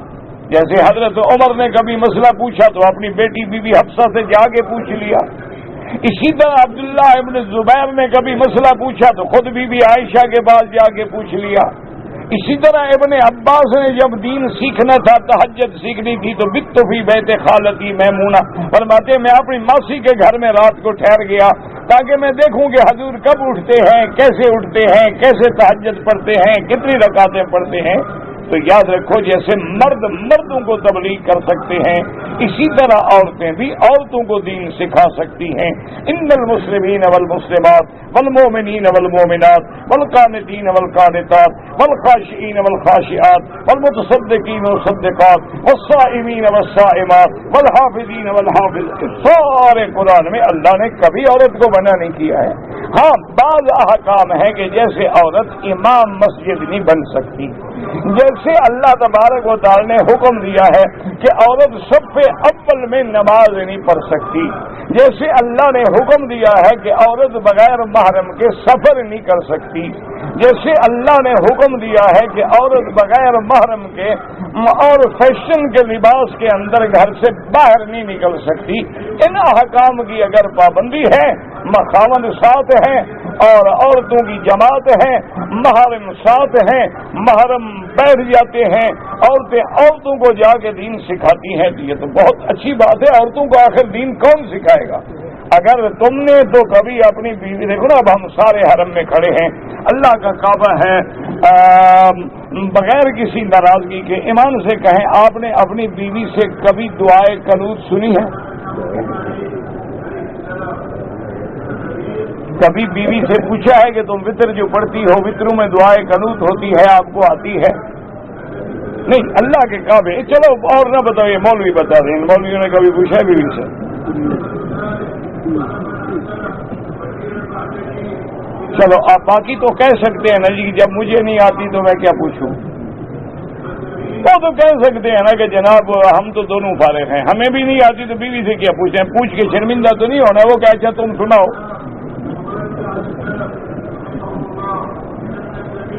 جیسے حضرت عمر نے کبھی مسئلہ پوچھا تو اپنی بیٹی بی بی حفصہ سے جا کے پوچھ لیا. اسی طرح عبداللہ ابن زبیر نے کبھی مسئلہ پوچھا تو خود بی بی عائشہ کے پاس جا کے پوچھ لیا. اسی طرح ابن عباس نے جب دین سیکھنا تھا، تہجد سیکھنی تھی تو بت فی بیت خالتی میمونہ، فرماتے میں اپنی ماسی کے گھر میں رات کو ٹھہر گیا تاکہ میں دیکھوں کہ حضور کب اٹھتے ہیں، کیسے اٹھتے ہیں، کیسے تہجد پڑھتے ہیں، کتنی رکعتیں پڑھتے ہیں۔ تو یاد رکھو جیسے مرد مردوں کو تبلیغ کر سکتے ہیں، اسی طرح عورتیں بھی عورتوں کو دین سکھا سکتی ہیں۔ ان المسلمین والمسلمات والمؤمنین والمؤمنات والقانتین والقانتات والخاشعین والخاشعات والمتصدقین والمصدقات والصائمین والصائمات والحافظین والحافظات، سارے قرآن میں اللہ نے کبھی عورت کو منع نہیں کیا ہے۔ ہاں بعض احکام ہے کہ جیسے عورت امام مسجد نہیں بن سکتی، جیسے اللہ تبارک و تعالی نے حکم دیا ہے کہ عورت صف اول میں نماز نہیں پڑھ سکتی، جیسے اللہ نے حکم دیا ہے کہ عورت بغیر محرم کے سفر نہیں کر سکتی، جیسے اللہ نے حکم دیا ہے کہ عورت بغیر محرم کے اور فیشن کے لباس کے اندر گھر سے باہر نہیں نکل سکتی، ان احکام کی اگر پابندی ہے، خاوند ساتھ ہیں اور عورتوں کی جماعت ہے، محرم ساتھ ہیں، محرم بیٹھ جاتے ہیں، عورتیں عورتوں کو جا کے دین سکھاتی ہیں، تو یہ تو بہت اچھی بات ہے۔ عورتوں کو آخر دین کون سکھائے گا؟ اگر تم نے تو کبھی اپنی بیوی، دیکھو نا اب ہم سارے حرم میں کھڑے ہیں، اللہ کا کعبہ ہے، بغیر کسی ناراضگی کے ایمان سے کہیں آپ نے اپنی بیوی سے کبھی دعائے قنوت سنی ہے؟ کبھی بیوی سے پوچھا ہے کہ تم وطر جو پڑھتی ہو، وطروں میں دعائے قنوت ہوتی ہے، آپ کو آتی ہے؟ نہیں، اللہ کے کعبے، چلو اور نہ بتاؤ، یہ مولوی بتا دیں، مولویوں نے کبھی پوچھا ہے بیوی سے؟ چلو آپ باقی تو کہہ سکتے ہیں نا جی جب مجھے نہیں آتی تو میں کیا پوچھوں، وہ تو کہہ سکتے ہیں نا کہ جناب ہم تو دونوں فارغ ہیں، ہمیں بھی نہیں آتی تو بیوی سے کیا پوچھیں، پوچھ کے شرمندہ تو نہیں ہونا، وہ کہ اچھا تم سناؤ۔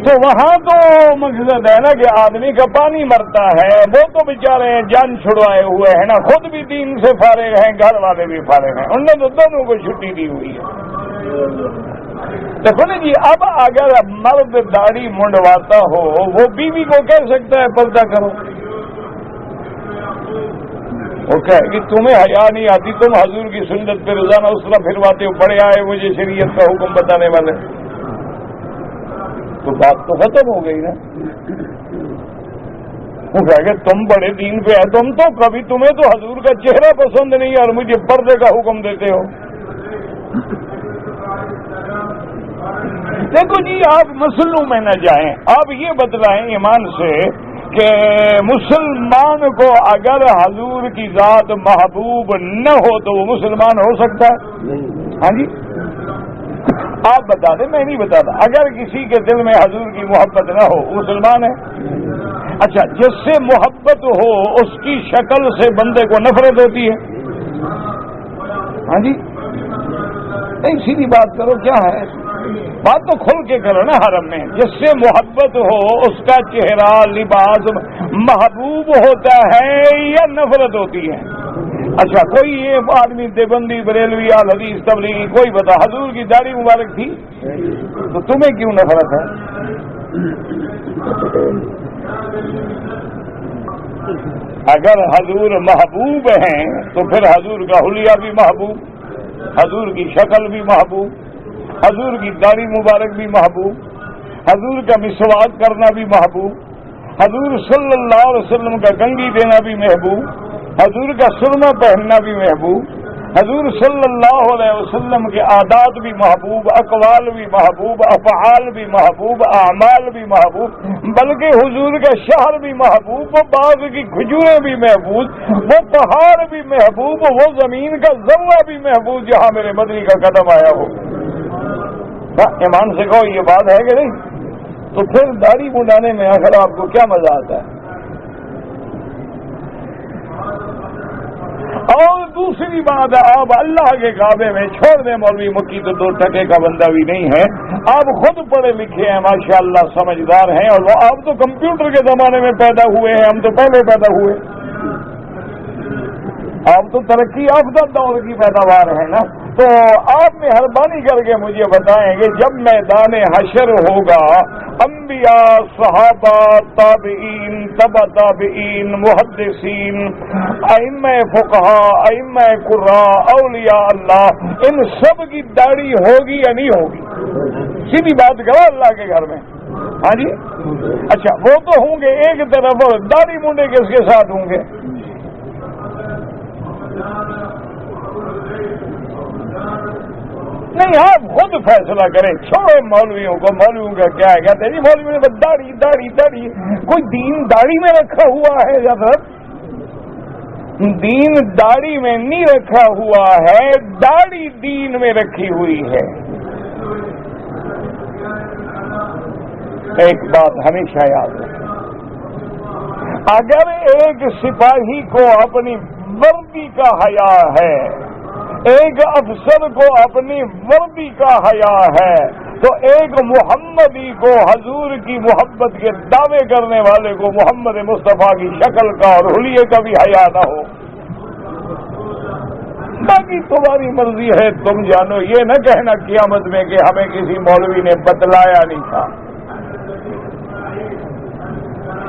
تو وہاں تو مقصد ہے نا کہ آدمی کا پانی مرتا ہے، وہ تو بیچارے جان چھڑوائے ہوئے ہیں نا، خود بھی دین سے فارغ ہیں، گھر والے بھی فارغ ہیں، انہوں نے تو دونوں کو چھٹی دی ہوئی ہے۔ دیکھو نا جی، اب اگر مرد داڑھی منڈواتا ہو وہ بیوی کو کہہ سکتا ہے پردہ کرو، وہ کہے کہ تمہیں حیا نہیں آتی، تم حضور کی سنت پہ روزانہ اس طرح پھرواتے ہو، بڑے آئے مجھے شریعت کا حکم بتانے والے، تو بات تو ختم ہو گئی نا۔ وہ کہے کہ تم بڑے دین پہ ہے، تم تو کبھی، تمہیں تو حضور کا چہرہ پسند نہیں اور مجھے پردے کا حکم دیتے ہو۔ دیکھو جی، آپ مسلوں میں نہ جائیں، آپ یہ بتلائیں ایمان سے کہ مسلمان کو اگر حضور کی ذات محبوب نہ ہو تو وہ مسلمان ہو سکتا ہے؟ ہاں جی، آپ بتا دیں، میں نہیں بتاتا۔ اگر کسی کے دل میں حضور کی محبت نہ ہو مسلمان ہے؟ اچھا، جس سے محبت ہو اس کی شکل سے بندے کو نفرت ہوتی ہے؟ ہاں جی، نہیں سیدھی بات کرو، کیا ہے بات تو کھل کے کرو نا۔ حرم میں جس سے محبت ہو اس کا چہرہ لباس محبوب ہوتا ہے یا نفرت ہوتی ہے؟ اچھا، کوئی یہ آدمی دیوبندی بریلوی آل حدیث تبلیغی کوئی بتا حضور کی داڑھی مبارک تھی تو تمہیں کیوں نفرت ہے؟ اگر حضور محبوب ہیں تو پھر حضور کا حلیہ بھی محبوب، حضور کی شکل بھی محبوب، حضور کی داڑھی مبارک بھی محبوب، حضور کا مسواک کرنا بھی محبوب، حضور صلی اللہ علیہ وسلم کا کنگھی دینا بھی محبوب، حضور کا سرما پہننا بھی محبوب، حضور صلی اللہ علیہ وسلم کے عادات بھی محبوب، اقوال بھی محبوب، افعال بھی محبوب، اعمال بھی محبوب، بلکہ حضور کا شہر بھی محبوب، وہ باغ کی کھجوریں بھی محبوب، وہ پہاڑ بھی محبوب، وہ زمین کا ذرہ بھی محبوب جہاں میرے مدنی کا قدم آیا ہو۔ ایمان سے کہو یہ بات ہے کہ نہیں؟ تو پھر داڑھی منڈانے میں آخر آپ کو کیا مزہ آتا ہے؟ اور دوسری بات، آپ اللہ کے کعبے میں چھوڑ دیں، مولوی مکی تو 2 ٹکے کا بندہ بھی نہیں ہے، آپ خود پڑھے لکھے ہیں ماشاءاللہ، سمجھدار ہیں، اور وہ آپ تو کمپیوٹر کے زمانے میں پیدا ہوئے ہیں، ہم تو پہلے پیدا ہوئے، آپ تو ترقی یافتہ دور کی پیداوار ہے نا۔ تو آپ مہربانی کر کے مجھے بتائیں کہ جب میدان حشر ہوگا، انبیاء، صحابہ، تابعین، تبع تابعین، محدثین، ائمہ فقہاء، ائمہ قراء، اولیاء اللہ، ان سب کی داڑھی ہوگی یا نہیں ہوگی؟ سیدھی بات کرو اللہ کے گھر میں. ہاں جی، اچھا وہ تو ہوں گے ایک طرف، اور داڑھی منڈے کس کے ساتھ ہوں گے؟ نہیں، آپ خود فیصلہ کریں، چھوڑو مولویوں کو. مولویوں کا کیا ہے، کہتے ہیں جی مولویوں نے بس داڑھی داڑھی داڑھی. کوئی دین داڑھی میں رکھا ہوا ہے حضرت؟ دین داڑھی میں نہیں رکھا ہوا ہے، داڑھی دین میں رکھی ہوئی ہے. ایک بات ہمیشہ یاد رکھیں، اگر ایک سپاہی کو اپنی وردی کا حیا ہے، ایک افسر کو اپنی وردی کا حیا ہے، تو ایک محمدی کو حضور کی محبت کے دعوے کرنے والے کو محمد مصطفیٰ کی شکل کا اور حلیے کا بھی حیا نہ ہو. باقی تمہاری مرضی ہے، تم جانو. یہ نہ کہنا قیامت میں کہ ہمیں کسی مولوی نے بتلایا نہیں تھا.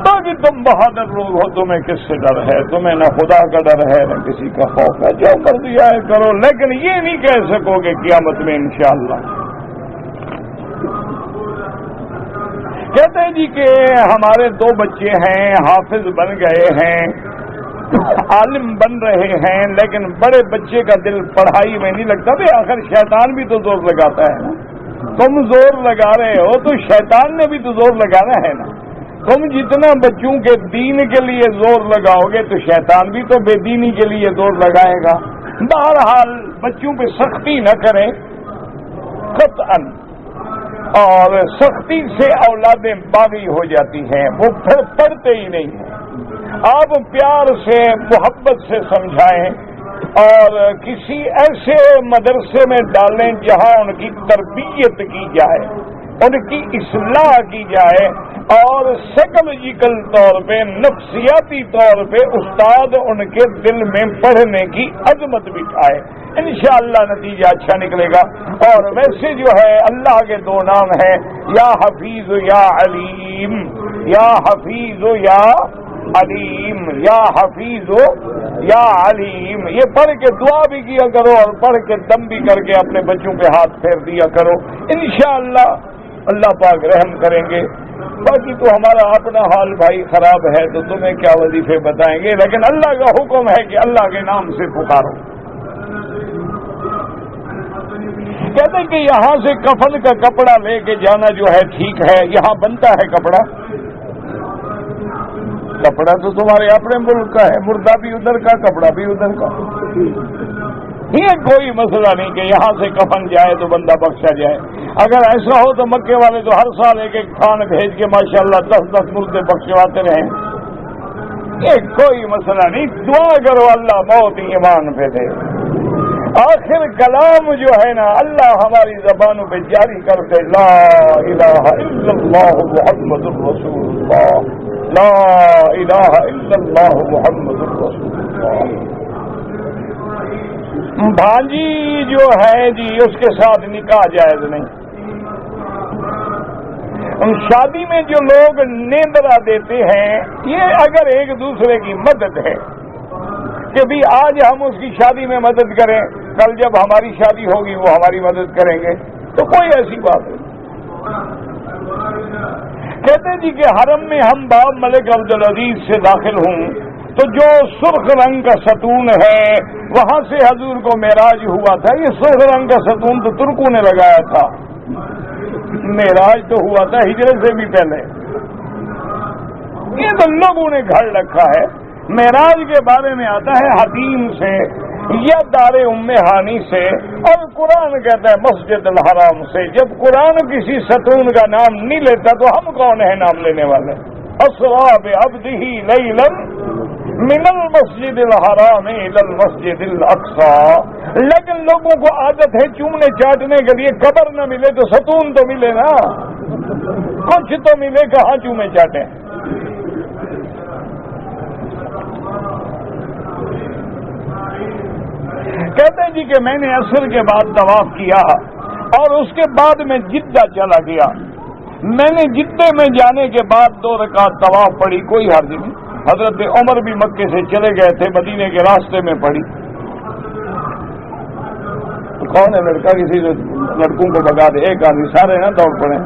باقی تم بہادر لوگ ہو، تمہیں کس سے ڈر ہے؟ تمہیں نہ خدا کا ڈر ہے نہ کسی کا خوف ہے. جو مرضی ہے کرو، لیکن یہ نہیں کہہ سکو گے قیامت میں انشاءاللہ. کہتے ہیں جی کہ ہمارے 2 بچے ہیں، حافظ بن گئے ہیں، عالم بن رہے ہیں، لیکن بڑے بچے کا دل پڑھائی میں نہیں لگتا. بھائی آخر شیطان بھی تو زور لگاتا ہے نا. تم زور لگا رہے ہو تو شیطان نے بھی تو زور لگانا ہے نا. تم جتنا بچوں کے دین کے لیے زور لگاؤ گے تو شیطان بھی تو بے دینی کے لیے زور لگائے گا. بہرحال بچوں پہ سختی نہ کریں قطعا، اور سختی سے اولادیں باغی ہو جاتی ہیں، وہ پھر پڑھتے ہی نہیں ہیں. آپ پیار سے محبت سے سمجھائیں اور کسی ایسے مدرسے میں ڈالیں جہاں ان کی تربیت کی جائے، ان کی اصلاح کی جائے، اور سائیکولوجیکل طور پہ، نفسیاتی طور پہ استاد ان کے دل میں پڑھنے کی عظمت بٹھائے. انشاءاللہ نتیجہ اچھا نکلے گا. اور ویسے جو ہے اللہ کے 2 نام ہیں، یا حفیظ یا علیم. یا حفیظ یا علیم، یا حفیظ یا علیم. یہ پڑھ کے دعا بھی کیا کرو اور پڑھ کے دم بھی کر کے اپنے بچوں پہ ہاتھ پھیر دیا کرو. انشاءاللہ اللہ پاک رحم کریں گے. باقی تو ہمارا اپنا حال بھائی خراب ہے، تو تمہیں کیا وظیفے بتائیں گے، لیکن اللہ کا حکم ہے کہ اللہ کے نام سے پکارو. کہتے ہیں کہ یہاں سے کفن کا کپڑا لے کے جانا جو ہے ٹھیک ہے. یہاں بنتا ہے کپڑا تو تمہارے اپنے ملک کا ہے، مردہ بھی ادھر کا، کپڑا بھی ادھر کا. یہ کوئی مسئلہ نہیں کہ یہاں سے کفن جائے تو بندہ بخشا جائے. اگر ایسا ہو تو مکے والے تو ہر سال ایک کھان بھیج کے ماشاءاللہ 10 مردے بخشواتے رہیں. یہ کوئی مسئلہ نہیں. دعا کرو اللہ موت ایمان پہ دے. آخر کلام جو ہے نا اللہ ہماری زبانوں پہ جاری کرتے، لا الہ الا اللہ محمد الرسول اللہ، لا الہ الا اللہ محمد الرسول اللہ. بھانجی جو ہے جی اس کے ساتھ نکاح جائز نہیں. شادی میں جو لوگ نیندرا دیتے ہیں، یہ اگر ایک دوسرے کی مدد ہے کہ بھی آج ہم اس کی شادی میں مدد کریں، کل جب ہماری شادی ہوگی وہ ہماری مدد کریں گے، تو کوئی ایسی بات نہیں. کہتے جی کہ حرم میں ہم باب ملک عبدالعزیز سے داخل ہوں تو جو سرخ رنگ کا ستون ہے وہاں سے حضور کو معراج ہوا تھا. یہ سرخ رنگ کا ستون تو ترکوں نے لگایا تھا، معراج تو ہوا تھا ہجرت سے بھی پہلے. یہ تو لوگوں نے گھڑ رکھا ہے. معراج کے بارے میں آتا ہے حدیم سے یا دار ام ہانی سے، اور قرآن کہتا ہے مسجد الحرام سے. جب قرآن کسی ستون کا نام نہیں لیتا تو ہم کون ہیں نام لینے والے؟ اسرا بعبدہ لیلا من المسجد الحرام الى المسجد الاقصى. لیکن لوگوں کو عادت ہے چومنے چاٹنے کے لیے، قبر نہ ملے تو ستون تو ملے نا، کچھ تو ملے، کہاں چومے چاٹیں. کہتے ہیں جی کہ میں نے عصر کے بعد طواف کیا اور اس کے بعد میں جدہ چلا گیا. میں نے جدے میں جانے کے بعد 2 رکعت طواف پڑھی, کوئی حرج نہیں. حضرت عمر بھی مکے سے چلے گئے تھے, مدینے کے راستے میں پڑھی. کون ہے لڑکا کسی لڑکوں کو بگا دے, ایک آدمی, سارے نہ دوڑ پڑے.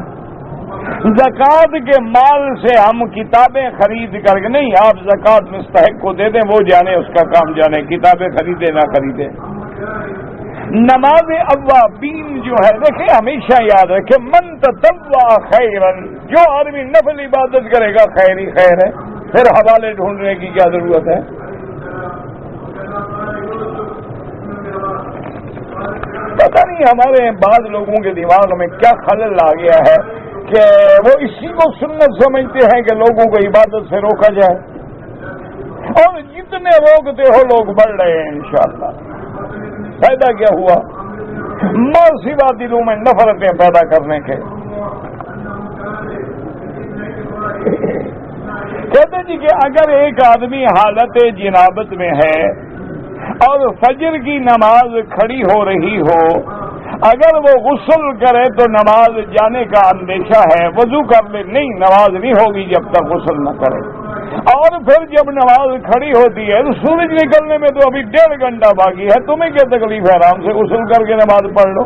زکوٰۃ کے مال سے ہم کتابیں خرید کر کے نہیں, آپ زکوٰۃ مستحق کو دے دیں, وہ جانے, اس کا کام جانے, کتابیں خریدے نہ خریدے. نماز اوابین جو ہے, دیکھیں ہمیشہ یاد رکھیں, من تطوع خیرن, جو آدمی نفل عبادت کرے گا خیر ہی خیر ہے. پھر حوالے ڈھونڈنے کی کیا ضرورت ہے؟ پتہ نہیں ہمارے بعض لوگوں کے دماغ میں کیا خلل آ گیا ہے کہ وہ اسی کو سنت سمجھتے ہیں کہ لوگوں کو عبادت سے روکا جائے, اور جتنے روکتے ہو لوگ بڑھ رہے ہیں انشاءاللہ. فائدہ کیا ہوا؟ ماں سوا دلوں میں نفرتیں پیدا کرنے کے. کہتے جی کہ اگر ایک آدمی حالت جنابت میں ہے اور فجر کی نماز کھڑی ہو رہی ہو, اگر وہ غسل کرے تو نماز جانے کا اندیشہ ہے, وضو کر لے, نہیں نماز نہیں ہوگی جب تک غسل نہ کرے. اور پھر جب نماز کھڑی ہوتی ہے تو سورج نکلنے میں تو ابھی 1.5 گھنٹہ باقی ہے, تمہیں کیا تکلیف ہے, آرام سے غسل کر کے نماز پڑھ لو.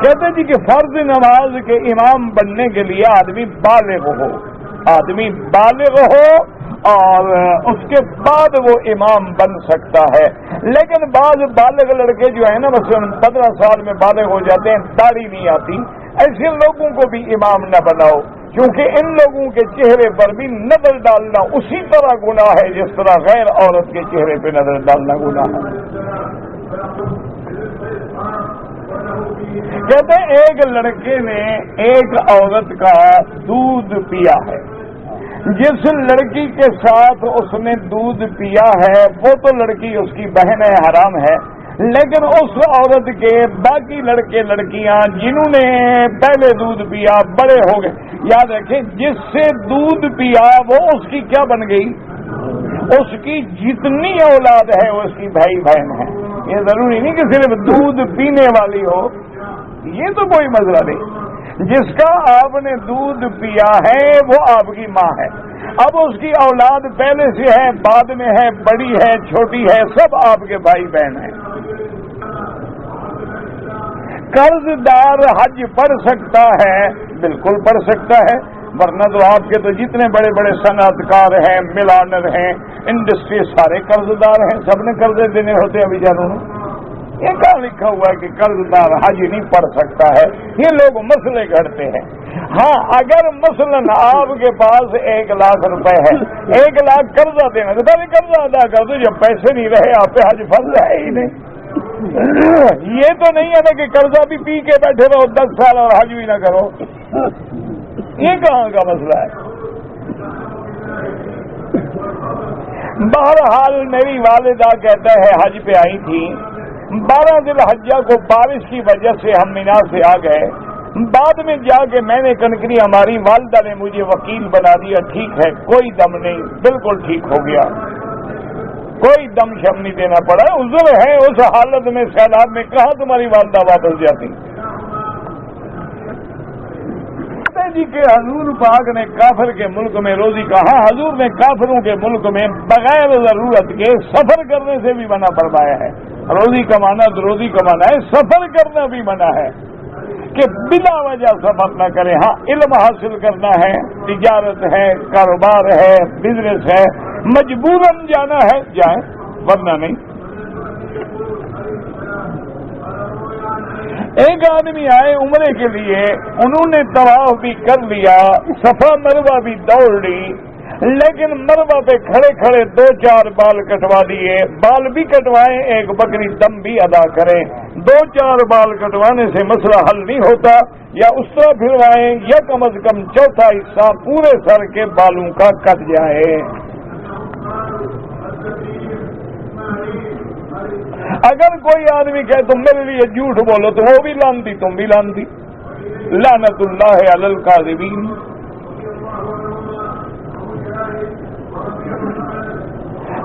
کہتے جی کہ فرض نماز کے امام بننے کے لیے آدمی بالغ ہو اور اس کے بعد وہ امام بن سکتا ہے. لیکن بعض بالغ لڑکے جو ہیں نا, مثلا 15 سال میں بالغ ہو جاتے ہیں, داڑھی نہیں آتی, ایسے لوگوں کو بھی امام نہ بناؤ, کیونکہ ان لوگوں کے چہرے پر بھی نظر ڈالنا اسی طرح گناہ ہے جس طرح غیر عورت کے چہرے پہ نظر ڈالنا گناہ ہے. کہتے ہیں ایک لڑکے نے ایک عورت کا دودھ پیا ہے, جس لڑکی کے ساتھ اس نے دودھ پیا ہے وہ تو لڑکی اس کی بہن ہے, حرام ہے, لیکن اس عورت کے باقی لڑکے لڑکیاں جنہوں نے پہلے دودھ پیا بڑے ہو گئے, یاد رکھیں جس سے دودھ پیا وہ اس کی کیا بن گئی, اس کی جتنی اولاد ہے وہ اس کی بھائی بہن ہے. یہ ضروری نہیں کہ صرف دودھ پینے والی ہو, یہ تو کوئی مسئلہ نہیں. جس کا آپ نے دودھ پیا ہے وہ آپ کی ماں ہے, اب اس کی اولاد پہلے سے ہے, بعد میں ہے, بڑی ہے, چھوٹی ہے, سب آپ کے بھائی بہن ہیں. قرض دار حج پڑھ سکتا ہے, بالکل پڑھ سکتا ہے, ورنہ تو آپ کے تو جتنے بڑے بڑے صنعت کار ہیں, ملانر ہیں, انڈسٹری, سارے قرض دار ہیں, سب نے قرضے دینے ہوتے ہیں بیچاروں نے. یہ کہاں لکھا ہوا ہے کہ قرض دار حج نہیں پڑھ سکتا ہے؟ یہ لوگ مسئلے گھڑتے ہیں. ہاں اگر مثلا آپ کے پاس 1 لاکھ روپے ہے, 1 لاکھ قرضہ دینا تو پہلے قرضہ ادا کر دو, جب پیسے نہیں رہے آپ پہ حج فرض ہے ہی نہیں. یہ تو نہیں ہے نا کہ قرضہ بھی پی کے بیٹھے رہو 10 سال اور حج بھی نہ کرو, یہ کہاں کا مسئلہ ہے. بہرحال میری والدہ کہتا ہے حج پہ آئی تھی, 12 ذی الحجہ کو بارش کی وجہ سے ہم مینا سے آ گئے. بعد میں جا کے میں نے کنکری, ہماری والدہ نے مجھے وکیل بنا دیا, ٹھیک ہے کوئی دم نہیں, بالکل ٹھیک ہو گیا, کوئی دم شم نہیں دینا پڑا. عذر ہے, اس حالت میں سیلاب میں کہاں تمہاری والدہ واپس جاتی. جی کہ حضور پاک نے کافر کے ملک میں روزی کہا, حضور نے کافروں کے ملک میں بغیر ضرورت کے سفر کرنے سے بھی منع فرمایا ہے. روزی کمانا تو روزی کمانا ہے, سفر کرنا بھی منع ہے کہ بلا وجہ سفر نہ کریں. ہاں علم حاصل کرنا ہے, تجارت ہے, کاروبار ہے, بزنس ہے, مجبوراً جانا ہے جائیں, ورنہ نہیں. ایک آدمی آئے عمرے کے لیے, انہوں نے طواف بھی کر لیا, صفا مروہ بھی دوڑ لی, لیکن مروہ پہ کھڑے کھڑے 2-4 بال کٹوا دیے. بال بھی کٹوائیں, ایک بکری دم بھی ادا کریں. 2-4 بال کٹوانے سے مسئلہ حل نہیں ہوتا, یا اس طرح پھروائیں یا کم از کم چوتھا حصہ پورے سر کے بالوں کا کٹ جائے. اگر کوئی آدمی کہے تم میرے لیے جھوٹ بولو تو وہ بھی لانتی, تم بھی لانتی. لعنت اللہ علی الکاذبین.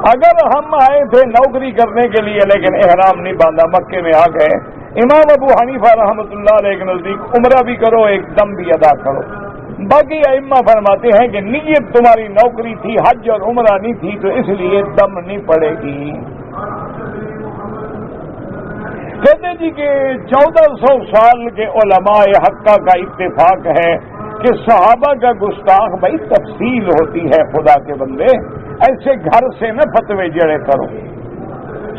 اگر ہم آئے تھے نوکری کرنے کے لیے لیکن احرام نہیں باندھا، مکے میں آ گئے، امام ابو حنیفہ رحمۃ اللہ علیہ کے نزدیک عمرہ بھی کرو، ایک دم بھی ادا کرو۔ باقی ائمہ فرماتے ہیں کہ نیت تمہاری نوکری تھی، حج اور عمرہ نہیں تھی، تو اس لیے دم نہیں پڑے گی۔ کہتے جی کہ 1400 سال کے علماء حقہ کا اتفاق ہے کہ صحابہ کا گستاخ بھائی تفصیل ہوتی ہے، خدا کے بندے ایسے گھر سے نہ فتوے جڑے کرو۔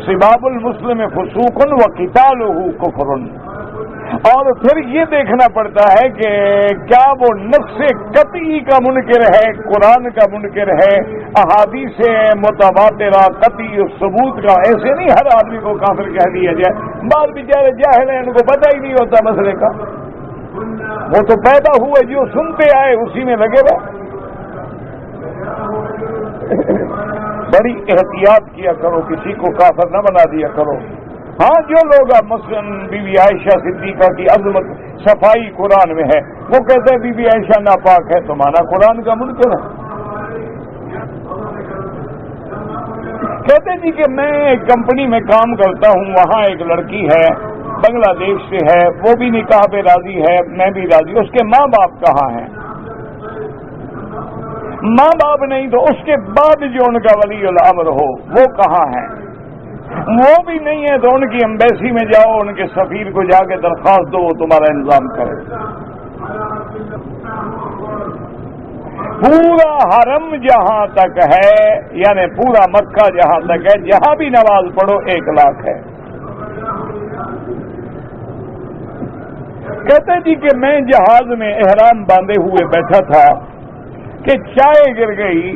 سباب المسلم فسوق و قتالہ کفر، اور پھر یہ دیکھنا پڑتا ہے کہ کیا وہ نص قطعی کا منکر ہے، قرآن کا منکر ہے، احادیث متواترہ قطعی ثبوت کا۔ ایسے نہیں ہر آدمی کو کافر کہہ دیا جائے، بعض بیچارے جاہل ہیں، ان کو پتہ ہی نہیں ہوتا مسئلے کا، وہ تو پیدا ہوئے جو سنتے آئے اسی میں لگے رہے۔ بڑی احتیاط کیا کرو، کسی کو کافر نہ بنا دیا کرو۔ ہاں جو لوگ مثلا بی بی عائشہ صدیقہ کی عظمت صفائی قرآن میں ہے، وہ کہتے ہیں بی بی عائشہ ناپاک ہے، تو مانا قرآن کا منکر ہے۔ کہتے جی کہ میں ایک کمپنی میں کام کرتا ہوں، وہاں ایک لڑکی ہے، بنگلہ دیش سے ہے، وہ بھی نکاح پہ راضی ہے، میں بھی راضی۔ اس کے ماں باپ کہاں ہیں؟ ماں باپ نہیں تو اس کے بعد جو ان کا ولی الامر ہو وہ کہاں ہے؟ وہ بھی نہیں ہے تو ان کی ایمبیسی میں جاؤ، ان کے سفیر کو جا کے درخواست دو، وہ تمہارا انتظام کرے۔ پورا حرم جہاں تک ہے، یعنی پورا مکہ جہاں تک ہے، جہاں بھی نماز پڑھو 1 لاکھ ہے۔ کہتے جی کہ میں جہاز میں احرام باندھے ہوئے بیٹھا تھا کہ چائے گر گئی،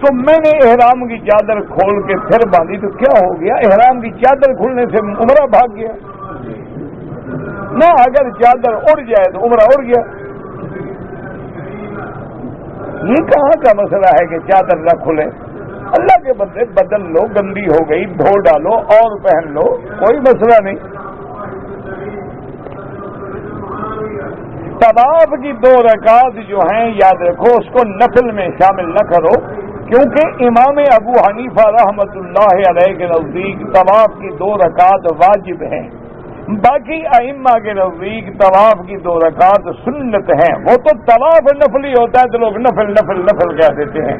تو میں نے احرام کی چادر کھول کے پھر باندھی، تو کیا ہو گیا؟ احرام کی چادر کھلنے سے عمرہ بھاگ گیا نہ، اگر چادر اڑ جائے تو عمرہ اڑ گیا۔ یہ کہاں کا مسئلہ ہے کہ چادر نہ کھلے؟ اللہ کے بندے بدل لو، گندی ہو گئی دھو ڈالو اور پہن لو، کوئی مسئلہ نہیں۔ طواف کی 2 رکعت جو ہیں یاد رکھو، اس کو نفل میں شامل نہ کرو، کیونکہ امام ابو حنیفہ رحمۃ اللہ علیہ کے نزدیک طواف کی 2 رکعت واجب ہیں، باقی ائمہ کے نزدیک طواف کی 2 رکعت سنت ہیں۔ وہ تو طواف نفلی ہوتا ہے تو لوگ نفل نفل نفل کہہ دیتے ہیں،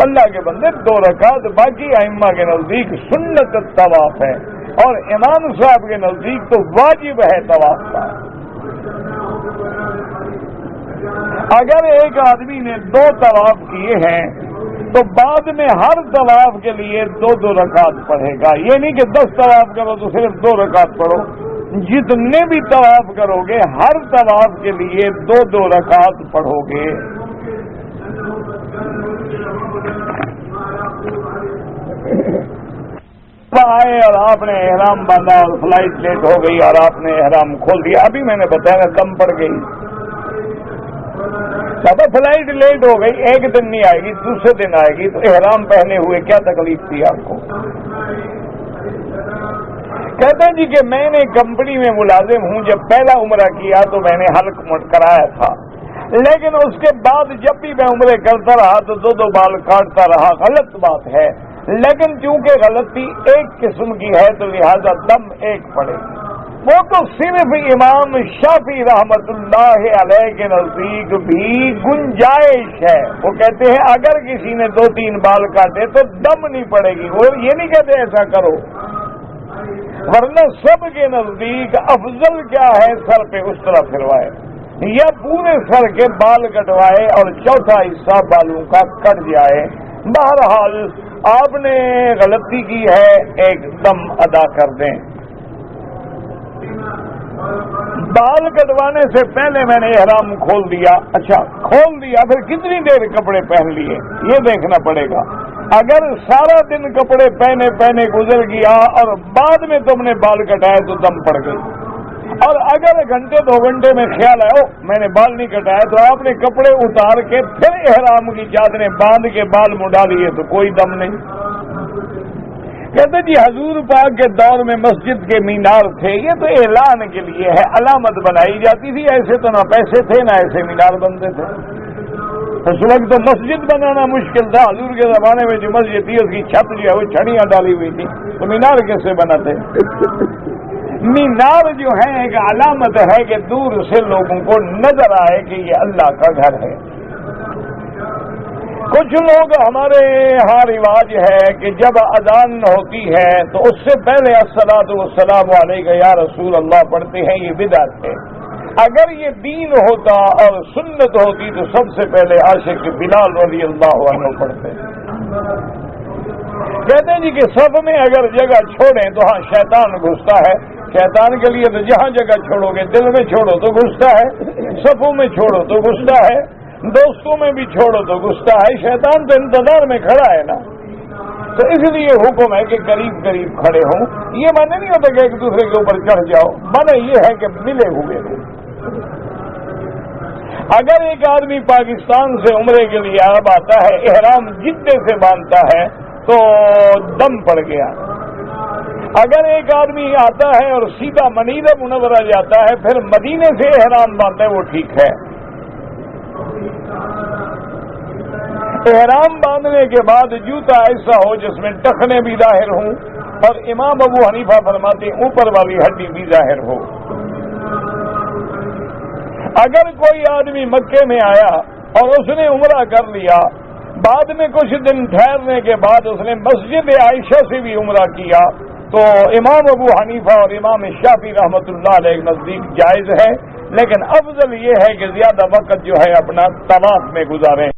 اللہ کے بندے 2 رکعت باقی ائمہ کے نزدیک سنت طواف ہے، اور امام صاحب کے نزدیک تو واجب ہے طواف کا۔ اگر ایک آدمی نے 2 طواف کیے ہیں تو بعد میں ہر طواف کے لیے 2 رکعت پڑھے گا، یہ نہیں کہ 10 طواف کرو تو صرف 2 رکعت پڑھو، جتنے بھی طواف کرو گے ہر طواف کے لیے 2 رکعت پڑھو گے۔ آئے اور آپ نے احرام باندھا اور فلائٹ لیٹ ہو گئی اور آپ نے احرام کھول دیا، ابھی میں نے بتایا دم پڑ گئی، فلائٹ لیٹ ہو گئی، 1 دن نہیں آئے گی، دوسرے دن آئے گی، تو احرام پہنے ہوئے کیا تکلیف تھی آپ کو؟ کہتے ہیں جی کہ میں نے کمپنی میں ملازم ہوں، جب پہلا عمرہ کیا تو میں نے حلق کرایا تھا، لیکن اس کے بعد جب بھی میں عمرے کرتا رہا تو 2 بال کاٹتا رہا۔ غلط بات ہے، لیکن چونکہ غلطی ایک قسم کی ہے تو لہذا دم ایک پڑے گی۔ وہ تو صرف امام شافعی رحمت اللہ علیہ کے نزدیک بھی گنجائش ہے، وہ کہتے ہیں اگر کسی نے 2-3 بال کاٹے تو دم نہیں پڑے گی، وہ یہ نہیں کہتے ایسا کرو، ورنہ سب کے نزدیک افضل کیا ہے سر پہ اس طرح پھروائے یا پورے سر کے بال کٹوائے اور چوتھا حصہ بالوں کا کٹ جائے۔ بہرحال آپ نے غلطی کی ہے، ایک دم ادا کر دیں۔ بال کٹوانے سے پہلے میں نے احرام کھول دیا، اچھا کھول دیا، پھر کتنی دیر کپڑے پہن لیے یہ دیکھنا پڑے گا۔ اگر سارا دن کپڑے پہنے گزر گیا اور بعد میں تم نے بال کٹائے تو دم پڑ گئی، اور اگر 1 گھنٹے 2 گھنٹے میں خیال آیا میں نے بال نہیں کٹائے تو آپ نے کپڑے اتار کے پھر احرام کی چادریں باندھ کے بال مڈا لیے تو کوئی دم نہیں۔ کہتے جی حضور پاک کے دور میں مسجد کے مینار تھے، یہ تو اعلان کے لیے ہے، علامت بنائی جاتی تھی، ایسے تو نہ پیسے تھے نہ ایسے مینار بنتے تھے۔ اس وقت تو مسجد بنانا مشکل تھا، حضور کے زمانے میں جو مسجد تھی اس کی چھت جو ہے وہ چھڑیاں ڈالی ہوئی تھی، تو مینار کیسے بناتے؟ مینار جو ہے ایک علامت ہے کہ دور سے لوگوں کو نظر آئے کہ یہ اللہ کا گھر ہے۔ کچھ لوگ ہمارے یہاں رواج ہے کہ جب اذان ہوتی ہے تو اس سے پہلے الصلاۃ والسلام علیک یا رسول اللہ پڑھتے ہیں، یہ بدعت ہے۔ اگر یہ دین ہوتا اور سنت ہوتی تو سب سے پہلے عاشق بلال رضی اللہ عنہ پڑھتے ہیں۔ کہتے ہیں جی کہ صف میں اگر جگہ چھوڑیں تو ہاں شیطان گھستا ہے، شیطان کے لیے تو جہاں جگہ چھوڑو گے، دل میں چھوڑو تو گھستا ہے، صفوں میں چھوڑو تو گھستا ہے، دوستوں میں بھی چھوڑو تو گھستا ہے، شیطان تو انتظار میں کھڑا ہے نا۔ تو اس لیے حکم ہے کہ قریب قریب کھڑے ہوں۔ یہ معنی نہیں ہوتا کہ ایک دوسرے کے اوپر چڑھ جاؤ، معنی یہ ہے کہ ملے ہوئے ہوں۔ اگر ایک آدمی پاکستان سے عمرے کے لیے اب آتا ہے، احرام جدے سے باندھتا ہے تو دم پڑ گیا۔ اگر ایک آدمی آتا ہے اور سیدھا مدینہ منورہ جاتا ہے پھر مدینے سے احرام باندھتا ہے وہ ٹھیک ہے۔ احرام باندھنے کے بعد جوتا ایسا ہو جس میں ٹخنے بھی ظاہر ہوں، اور امام ابو حنیفہ فرماتے ہیں اوپر والی ہڈی بھی ظاہر ہو۔ اگر کوئی آدمی مکے میں آیا اور اس نے عمرہ کر لیا، بعد میں کچھ دن ٹھہرنے کے بعد اس نے مسجد عائشہ سے بھی عمرہ کیا، تو امام ابو حنیفہ اور امام شافعی رحمۃ اللہ علیہ نزدیک جائز ہے، لیکن افضل یہ ہے کہ زیادہ وقت جو ہے اپنا طواف میں گزاریں۔